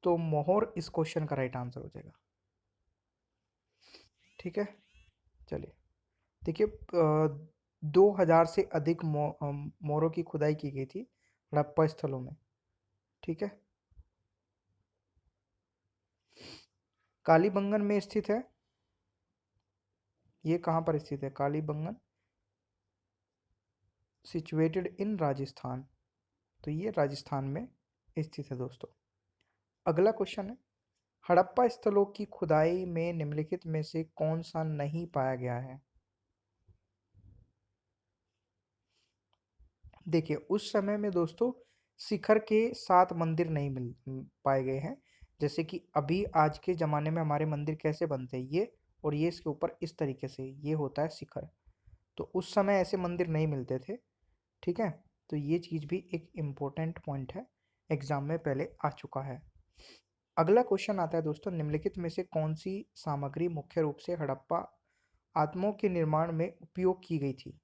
तो मोहर इस क्वेश्चन का राइट आंसर हो जाएगा। ठीक है, चलिए देखिए, 2000 से अधिक मोहरों की खुदाई की गई थी हड़प्पा स्थलों में। ठीक है, कालीबंगन में स्थित है। ये कहाँ पर स्थित है? कालीबंगन सिचुएटेड इन राजस्थान, तो ये राजस्थान में स्थित है दोस्तों। अगला क्वेश्चन है, हड़प्पा स्थलों की खुदाई में निम्नलिखित में से कौन सा नहीं पाया गया है? देखिए, उस समय में दोस्तों शिखर के 7 मंदिर नहीं पाए गए हैं। जैसे कि अभी आज के ज़माने में हमारे मंदिर कैसे बनते हैं, ये और ये इसके ऊपर इस तरीके से ये होता है शिखर। तो उस समय ऐसे मंदिर नहीं मिलते थे। ठीक है, तो ये चीज़ भी एक इम्पोर्टेंट पॉइंट है, एग्जाम में पहले आ चुका है। अगला क्वेश्चन आता है दोस्तों, निम्नलिखित में से कौन सी सामग्री मुख्य रूप से हड़प्पा आत्मों के निर्माण में उपयोग की गई थी?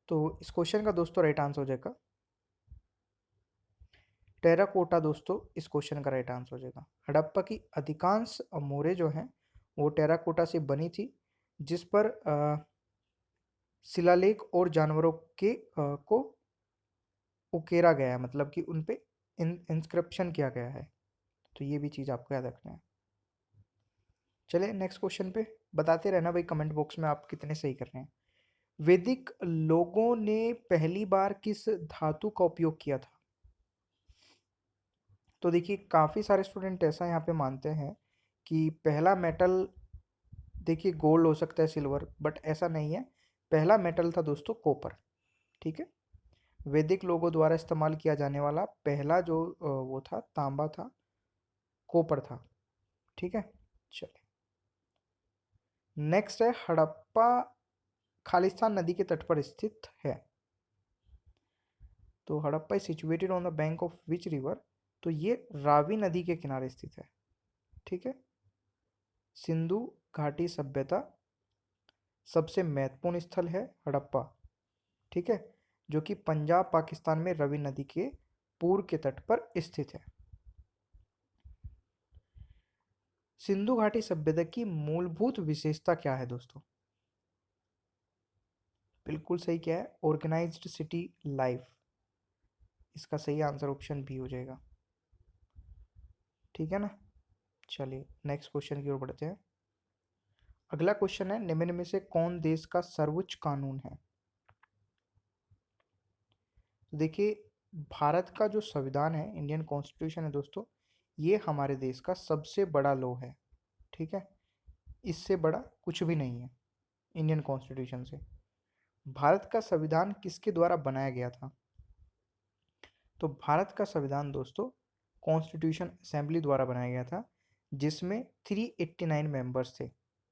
तो इस क्वेश्चन का दोस्तों राइट आंसर हो जाएगा टेराकोटा। दोस्तों इस क्वेश्चन का राइट आंसर हो जाएगा। हड़प्पा की अधिकांश मोहरें जो हैं वो टेराकोटा से बनी थी, जिस पर शिलालेख और जानवरों के को उकेरा गया है, मतलब कि उन पे इंस्क्रिप्शन किया गया है। तो ये भी चीज़ आपको याद रखना है। चलिए नेक्स्ट क्वेश्चन पे, बताते रहना भाई कमेंट बॉक्स में आप कितने सही कर रहे हैं। वैदिक लोगों ने पहली बार किस धातु का उपयोग किया था? तो देखिए, काफ़ी सारे स्टूडेंट ऐसा यहाँ पे मानते हैं कि पहला मेटल, देखिए गोल्ड हो सकता है, सिल्वर, बट ऐसा नहीं है। पहला मेटल था दोस्तों कॉपर। ठीक है, वैदिक लोगों द्वारा इस्तेमाल किया जाने वाला पहला जो वो था तांबा था, कॉपर था। ठीक है, चलिए नेक्स्ट है, हड़प्पा खालिस्तान नदी के तट पर स्थित है। तो Harappa is situated on the bank of which river? तो ये रावी नदी के किनारे स्थित है। ठीक है, सिंधु घाटी सभ्यता सबसे महत्वपूर्ण स्थल है हड़प्पा। ठीक है, जो कि पंजाब पाकिस्तान में रवि नदी के पूर्व के तट पर स्थित है। सिंधु घाटी सभ्यता की मूलभूत विशेषता क्या है दोस्तों? बिल्कुल सही, क्या है? Organised city life. इसका सही आंसर ऑप्शन बी हो जाएगा। ठीक है ना, चलिए नेक्स्ट क्वेश्चन की ओर बढ़ते हैं। अगला क्वेश्चन है, निम्न में से कौन देश का सर्वोच्च कानून है? तो देखिए, भारत का जो संविधान है, इंडियन कॉन्स्टिट्यूशन है दोस्तों, ये हमारे देश का सबसे बड़ा लॉ है। ठीक है, इससे बड़ा कुछ भी नहीं है इंडियन कॉन्स्टिट्यूशन से। भारत का संविधान किसके द्वारा बनाया गया था? तो भारत का संविधान दोस्तों कॉन्स्टिट्यूशन असेंबली द्वारा बनाया गया था, जिसमें 389 मेंबर्स थे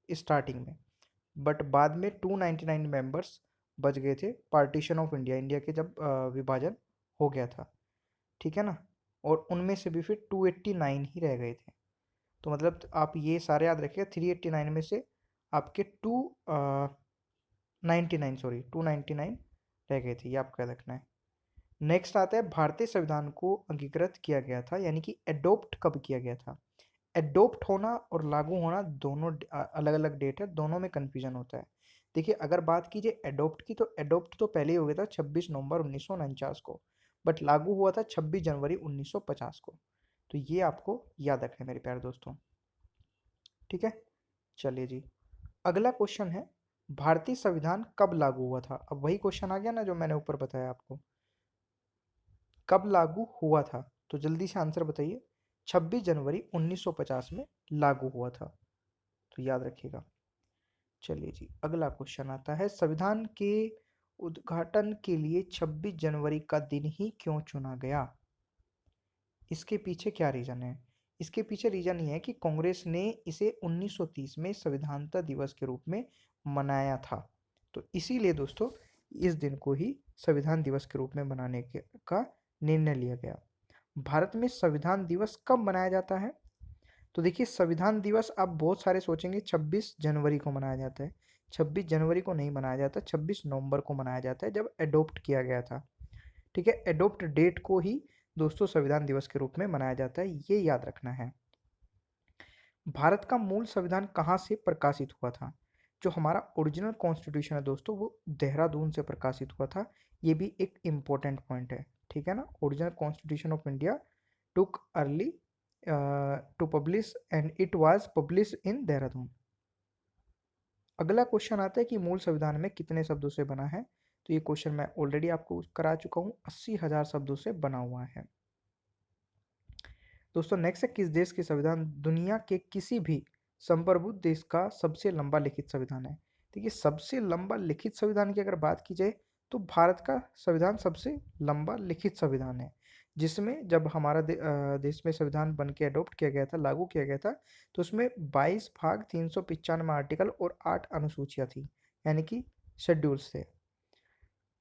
स्टार्टिंग में, बट बाद में 299 मेंबर्स बच गए थे पार्टीशन ऑफ इंडिया, इंडिया के जब विभाजन हो गया था। ठीक है ना, और उनमें से भी फिर 289 ही रह गए थे। तो मतलब आप ये सारे याद रखिएगा, 389 में से आपके 299, सॉरी 299 रह गए थे, ये आपको याद रखना है। नेक्स्ट आता है, भारतीय संविधान को अंगीकृत किया गया था, यानी कि एडोप्ट कब किया गया था? एडोप्ट होना और लागू होना दोनों अलग अलग डेट है, दोनों में कन्फ्यूजन होता है। देखिए, अगर बात कीजिए एडोप्ट की, तो एडोप्ट तो पहले ही हो गया था 26 नवंबर 1949 को, बट लागू हुआ था 26 जनवरी 1950 को। तो ये आपको याद रखना है मेरे प्यारे दोस्तों। ठीक है, चलिए जी, अगला क्वेश्चन है, भारतीय संविधान कब लागू हुआ था? अब वही क्वेश्चन आ गया ना जो मैंने ऊपर बताया आपको, कब लागू हुआ था? तो जल्दी से आंसर बताइए। 26 जनवरी 1950 में लागू हुआ था, तो याद रखिएगा। चलिए जी, अगला क्वेश्चन आता है, संविधान के उद्घाटन के लिए 26 जनवरी का दिन ही क्यों चुना गया? इसके पीछे क्या रीज़न है? इसके पीछे रीज़न ये है कि कांग्रेस ने इसे 1930 में संविधानता दिवस के रूप में मनाया था। तो इसीलिए दोस्तों इस दिन को ही संविधान दिवस के रूप में मनाने का निर्णय लिया गया। भारत में संविधान दिवस कब मनाया जाता है? तो देखिए, संविधान दिवस आप बहुत सारे सोचेंगे 26 जनवरी को मनाया जाता है। 26 जनवरी को नहीं मनाया जाता, 26 नवंबर को मनाया जाता है, जब एडोप्ट किया गया था। ठीक है, एडोप्ट डेट को ही दोस्तों संविधान दिवस के रूप में मनाया जाता है, ये याद रखना है। भारत का मूल संविधान कहाँ से प्रकाशित हुआ था? जो हमारा ओरिजिनल कॉन्स्टिट्यूशन है दोस्तों, वो देहरादून से प्रकाशित हुआ था। ये भी एक इम्पोर्टेंट पॉइंट है, ठीक है ना। Original constitution of India took early to publish and it was publish in Dehradun. अगला क्वेश्चन आता है कि मूल संविधान में कितने शब्दों से बना है? तो ये क्वेश्चन मैं ऑलरेडी आपको करा चुका हूँ, 80,000 शब्दों से बना हुआ है। दोस्तों नेक्स्ट है, किस देश के संविधान दुनिया के किसी भी संप्रभुत्व देश का सबसे लंबा लिखित संविधान है? देखिए, सबसे लंबा लिखित संविधान की अगर बात की जाए तो भारत का संविधान सबसे लंबा लिखित संविधान है, जिसमें जब हमारा देश में संविधान बन के अडॉप्ट किया गया था, लागू किया गया था, तो उसमें 22 भाग 395 आर्टिकल और 8 अनुसूचियां थी, यानी कि शेड्यूल्स थे।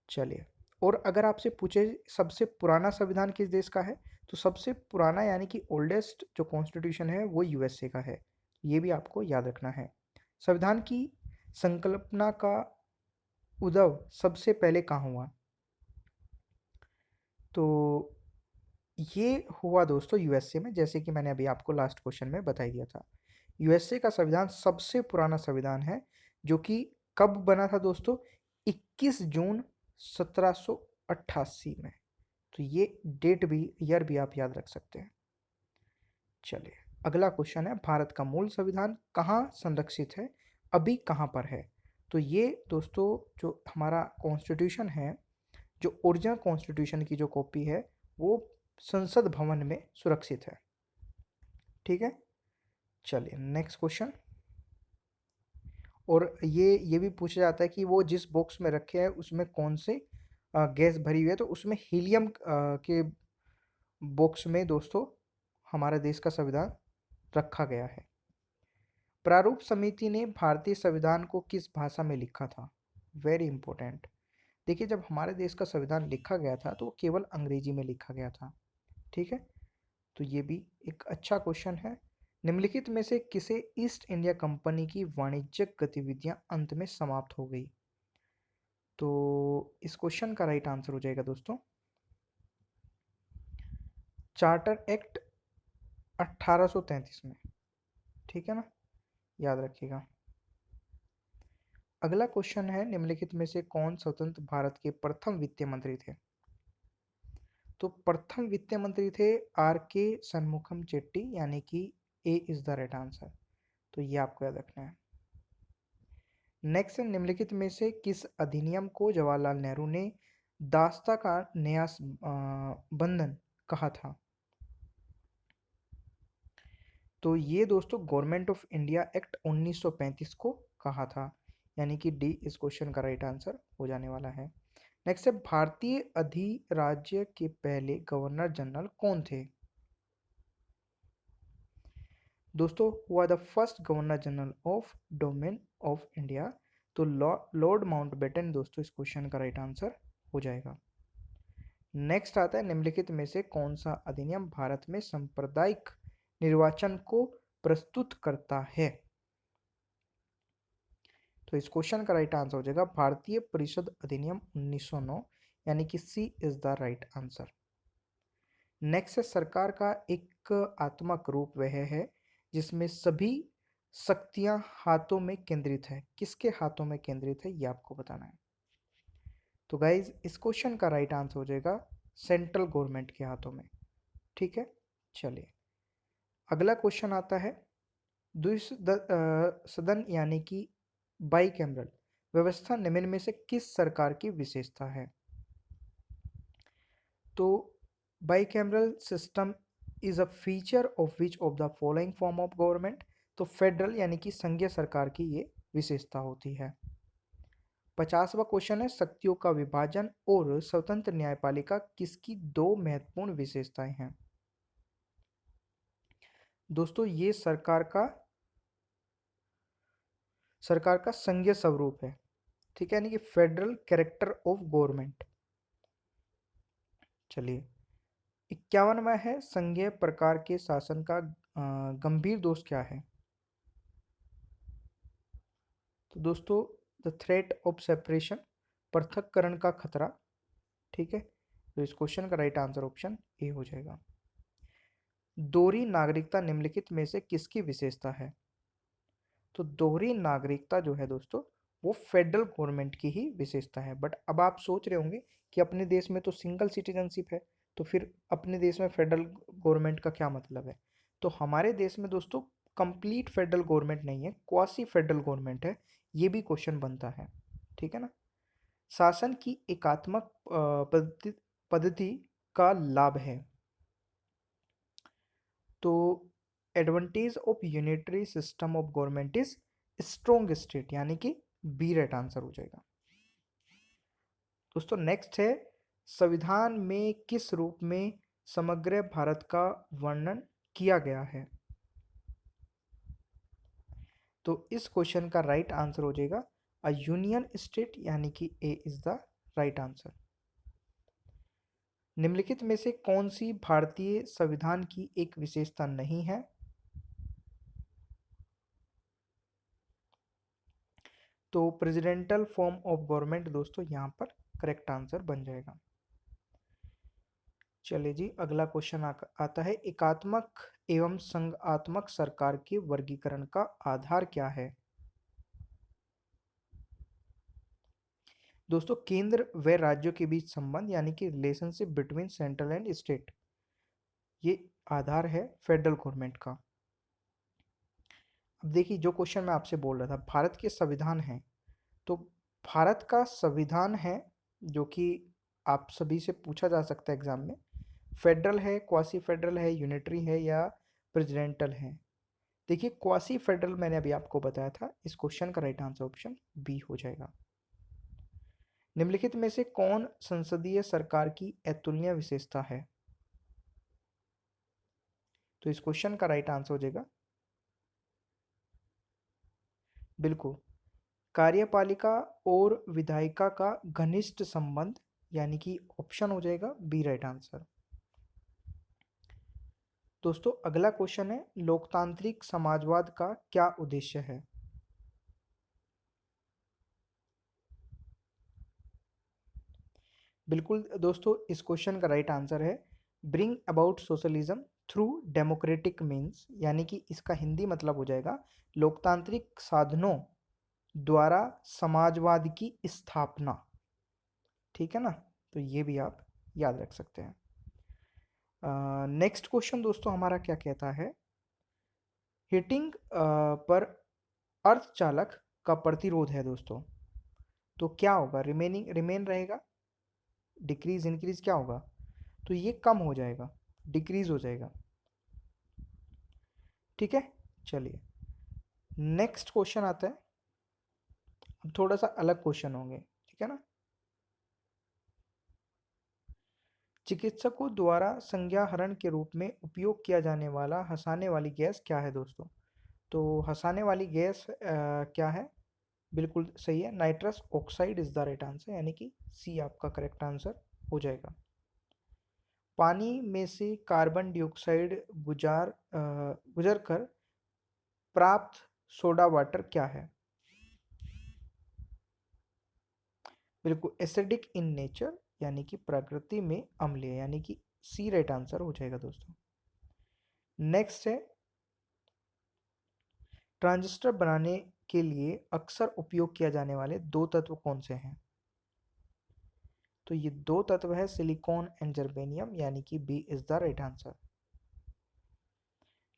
चलिए, और अगर आपसे पूछे सबसे पुराना संविधान किस देश का है, तो सबसे पुराना यानी कि ओल्डेस्ट जो कॉन्स्टिट्यूशन है वो यूएसए का है, ये भी आपको याद रखना है। संविधान की संकल्पना का उद्भव सबसे पहले कहाँ हुआ? तो ये हुआ दोस्तों यूएसए में, जैसे कि मैंने अभी आपको लास्ट क्वेश्चन में बता दिया था। यूएसए का संविधान सबसे पुराना संविधान है, जो कि कब बना था दोस्तों? 21 जून 1788 में। तो ये डेट भी, ईयर भी आप याद रख सकते हैं। चलिए, अगला क्वेश्चन है, भारत का मूल संविधान कहाँ संरक्षित है, अभी कहाँ पर है? तो ये दोस्तों जो हमारा कॉन्स्टिट्यूशन है, जो ओरिजिनल कॉन्स्टिट्यूशन की जो कॉपी है, वो संसद भवन में सुरक्षित है। ठीक है, चलिए नेक्स्ट क्वेश्चन। और ये भी पूछा जाता है कि वो जिस बॉक्स में रखे हैं उसमें कौन से गैस भरी हुई है, तो उसमें हीलियम के बॉक्स में दोस्तों हमारे देश का संविधान रखा गया है। प्रारूप समिति ने भारतीय संविधान को किस भाषा में लिखा था? Very important. देखिए, जब हमारे देश का संविधान लिखा गया था तो वो केवल अंग्रेजी में लिखा गया था। ठीक है, तो ये भी एक अच्छा क्वेश्चन है। निम्नलिखित में से किसे ईस्ट इंडिया कंपनी की वाणिज्यिक गतिविधियां अंत में समाप्त हो गई? तो इस क्वेश्चन का राइट आंसर हो जाएगा दोस्तों चार्टर एक्ट 1833 में। ठीक है ना, याद रखिएगा। अगला क्वेश्चन है, निम्नलिखित में से कौन स्वतंत्र भारत के प्रथम वित्त मंत्री थे? तो प्रथम वित्त मंत्री थे आर के शनमुखम चेट्टी, यानी कि A is the right answer. तो ये आपको याद रखना है। नेक्स्ट, निम्नलिखित में से किस अधिनियम को जवाहरलाल नेहरू ने दास्ता का न्यास बंधन कहा था? तो ये दोस्तों गवर्नमेंट ऑफ इंडिया एक्ट 1935 को कहा था, यानी कि डी इस क्वेश्चन का राइट आंसर हो जाने वाला है। नेक्स्ट है, भारतीय अधिराज्य के पहले गवर्नर जनरल कौन थे? दोस्तों, हुआ the first governor general of domain of India, तो लॉर्ड माउंटबेटन दोस्तों इस क्वेश्चन का राइट आंसर हो जाएगा। नेक्स्ट आता है, निम्नलिखित में से कौन सा अधिनियम भारत में सांप्रदायिक निर्वाचन को प्रस्तुत करता है? तो इस क्वेश्चन का राइट आंसर हो जाएगा भारतीय परिषद अधिनियम 1909, यानी कि C is the right answer. Next है, सरकार का एक आत्मक रूप वह है जिसमें सभी शक्तियां हाथों में केंद्रित है। किसके हाथों में केंद्रित है, ये आपको बताना है। तो गाइज, इस क्वेश्चन का राइट आंसर हो जाएगा सेंट्रल गवर्नमेंट के हाथों में। ठीक है, चलिए अगला क्वेश्चन आता है, सदन यानी कि बाई कैमरल व्यवस्था निम्न में से किस सरकार की विशेषता है? तो by cameral system is a feature of which of the following form of government? तो फेडरल यानी कि संघीय सरकार की ये विशेषता होती है। 50वां क्वेश्चन है, शक्तियों का विभाजन और स्वतंत्र न्यायपालिका किसकी दो महत्वपूर्ण विशेषताएं हैं? दोस्तों, ये सरकार का संघीय स्वरूप है। ठीक है, यानी कि फेडरल कैरेक्टर ऑफ गवर्नमेंट। चलिए, 51वां है, संघीय प्रकार के शासन का गंभीर दोष क्या है? तो दोस्तों, द थ्रेट ऑफ सेपरेशन, पृथक्करण का खतरा। ठीक है, तो इस क्वेश्चन का राइट आंसर ऑप्शन ए हो जाएगा। दोहरी नागरिकता निम्नलिखित में से किसकी विशेषता है? तो दोहरी नागरिकता जो है दोस्तों, वो फेडरल गवर्नमेंट की ही विशेषता है। बट अब आप सोच रहे होंगे कि अपने देश में तो सिंगल सिटीजनशिप है, तो फिर अपने देश में फेडरल गवर्नमेंट का क्या मतलब है? तो हमारे देश में दोस्तों कंप्लीट फेडरल गवर्नमेंट नहीं है, क्वासी फेडरल गवर्नमेंट है। ये भी क्वेश्चन बनता है, ठीक है ना। शासन की एकात्मक पद्धति का लाभ है। तो advantage of unitary system of government is strong state, यानी कि बी राइट आंसर हो जाएगा। दोस्तों नेक्स्ट है, संविधान में किस रूप में समग्र भारत का वर्णन किया गया है? तो इस क्वेश्चन का राइट आंसर हो जाएगा अ यूनियन स्टेट, यानी कि A is the right answer. निम्नलिखित में से कौन सी भारतीय संविधान की एक विशेषता नहीं है? तो प्रेसिडेंटल फॉर्म ऑफ गवर्नमेंट दोस्तों यहाँ पर करेक्ट आंसर बन जाएगा। चलिए जी, अगला क्वेश्चन आता है, एकात्मक एवं संघात्मक सरकार के वर्गीकरण का आधार क्या है? दोस्तों केंद्र व राज्यों के बीच संबंध, यानी कि relationship between central and state, ये आधार है फेडरल गवर्नमेंट का। अब देखिए, जो क्वेश्चन मैं आपसे बोल रहा था, भारत के संविधान है, तो भारत का संविधान है जो कि आप सभी से पूछा जा सकता है एग्जाम में, फेडरल है, क्वासी फेडरल है, यूनिटरी है या प्रेसिडेंटल है? देखिए, क्वासी फेडरल मैंने अभी आपको बताया था। इस क्वेश्चन का राइट आंसर ऑप्शन बी हो जाएगा। निम्नलिखित में से कौन संसदीय सरकार की अतुलनीय विशेषता है? तो इस क्वेश्चन का राइट आंसर हो जाएगा बिल्कुल, कार्यपालिका और विधायिका का घनिष्ठ संबंध, यानी कि ऑप्शन हो जाएगा बी राइट आंसर। दोस्तों अगला क्वेश्चन है, लोकतांत्रिक समाजवाद का क्या उद्देश्य है? बिल्कुल दोस्तों, इस क्वेश्चन का राइट आंसर है bring about socialism through democratic means, यानी कि इसका हिंदी मतलब हो जाएगा लोकतांत्रिक साधनों द्वारा समाजवाद की स्थापना। ठीक है ना, तो ये भी आप याद रख सकते हैं। नेक्स्ट क्वेश्चन दोस्तों हमारा क्या कहता है, हीटिंग पर अर्धचालक का प्रतिरोध है दोस्तों, तो क्या होगा? रिमेन रहेगा, डिक्रीज इंक्रीज, क्या होगा? तो ये कम हो जाएगा, डिक्रीज हो जाएगा। ठीक है, चलिए नेक्स्ट क्वेश्चन आता है। अब थोड़ा सा अलग क्वेश्चन होंगे, ठीक है ना। चिकित्सकों द्वारा संज्ञाहरण के रूप में उपयोग किया जाने वाला हंसाने वाली गैस क्या है दोस्तों? तो हंसाने वाली गैस क्या है? बिल्कुल सही है, nitrous oxide is the right answer, यानी कि सी आपका करेक्ट आंसर हो जाएगा। पानी में से कार्बन डाइऑक्साइड गुजर कर प्राप्त सोडा वाटर क्या है? बिल्कुल एसिडिक इन नेचर, यानी कि प्रकृति में अम्लीय, यानी कि सी राइट आंसर हो जाएगा दोस्तों। नेक्स्ट है, ट्रांजिस्टर बनाने के लिए अक्सर उपयोग किया जाने वाले दो तत्व कौन से हैं? तो ये दो तत्व है सिलिकॉन एंड जर्मेनियम, यानी कि B is the right answer.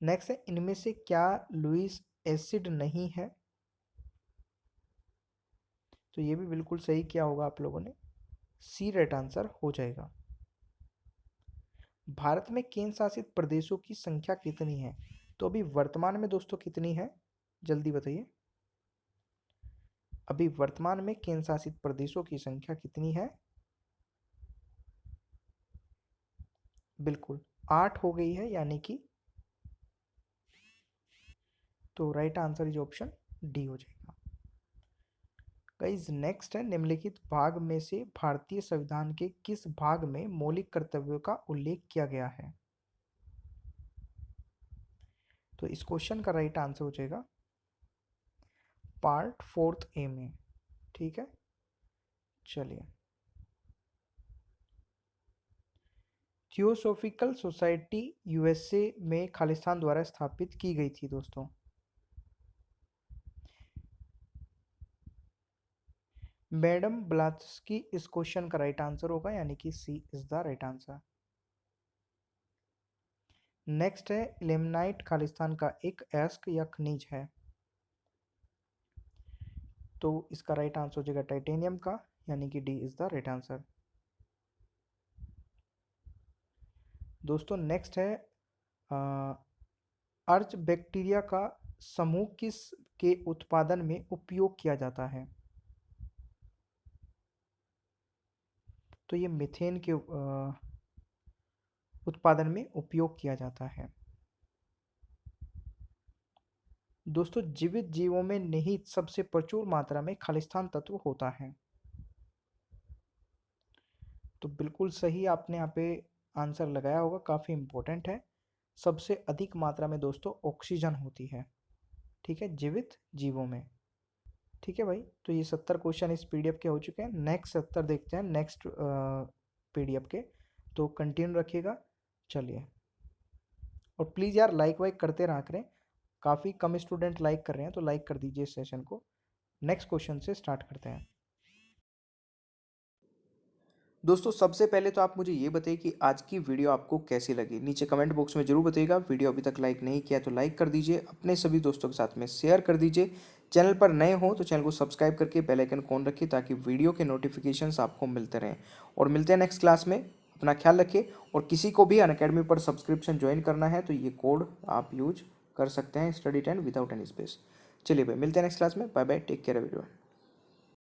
Next है, इनमें से क्या लुईस एसिड नहीं है? तो ये भी बिल्कुल सही किया होगा आप लोगों ने, सी राइट आंसर हो जाएगा। भारत में केंद्र शासित प्रदेशों की संख्या कितनी है? तो अभी वर्तमान में दोस्तों कितनी है, जल्दी बताइए। अभी वर्तमान में केंद्र शासित प्रदेशों की संख्या कितनी है? बिल्कुल 8 हो गई है, यानी कि तो right answer is option D हो जाएगा। गाइस नेक्स्ट है, निम्नलिखित भाग में से भारतीय संविधान के किस भाग में मौलिक कर्तव्यों का उल्लेख किया गया है? तो इस क्वेश्चन का राइट आंसर हो जाएगा पार्ट 4 ए में। ठीक है, चलिए। थियोसॉफिकल सोसाइटी यूएसए में खालिस्तान द्वारा स्थापित की गई थी दोस्तों। मैडम ब्लात्सकी इस क्वेश्चन का राइट आंसर होगा, यानी कि C is the right answer. Next है, लिमनाइट खालिस्तान का एक एस्क या खनिज है। तो इसका राइट आंसर हो जाएगा टाइटेनियम का, यानी कि D is the right answer. दोस्तों नेक्स्ट है, अर्च बैक्टीरिया का समूह किस के उत्पादन में उपयोग किया जाता है? तो ये मीथेन के उत्पादन में उपयोग किया जाता है। दोस्तों जीवित जीवों में निहित सबसे प्रचुर मात्रा में खालिस्तान तत्व होता है। तो बिल्कुल सही आपने यहाँ पे आंसर लगाया होगा, काफ़ी इम्पोर्टेंट है। सबसे अधिक मात्रा में दोस्तों ऑक्सीजन होती है, ठीक है, जीवित जीवों में। ठीक है भाई, तो ये 70 क्वेश्चन इस पीडीएफ के हो चुके हैं। नेक्स्ट 70 देखते हैं नेक्स्ट पीडीएफ के, तो कंटिन्यू रखिएगा। चलिए, और प्लीज़ यार लाइक वाइक करते रहा करें, काफ़ी कम स्टूडेंट लाइक कर रहे हैं, तो लाइक कर दीजिए इस सेशन को। नेक्स्ट क्वेश्चन से स्टार्ट करते हैं। दोस्तों सबसे पहले तो आप मुझे ये बताइए कि आज की वीडियो आपको कैसी लगी, नीचे कमेंट बॉक्स में जरूर बताइएगा। वीडियो अभी तक लाइक नहीं किया तो लाइक कर दीजिए, अपने सभी दोस्तों के साथ में शेयर कर दीजिए। चैनल पर नए हो तो चैनल को सब्सक्राइब करके बेल आइकन ऑन रखिए, ताकि वीडियो के नोटिफिकेशंस आपको मिलते रहें। और मिलते हैं नेक्स्ट क्लास में, अपना ख्याल रखिए। और किसी को भी अनअकैडमी पर सब्सक्रिप्शन ज्वाइन करना है तो ये कोड आप यूज कर सकते हैं, स्टडी 10 विदाउट एनी स्पेस। चलिए भाई, मिलते हैं नेक्स्ट क्लास में। Bye bye, take care everyone.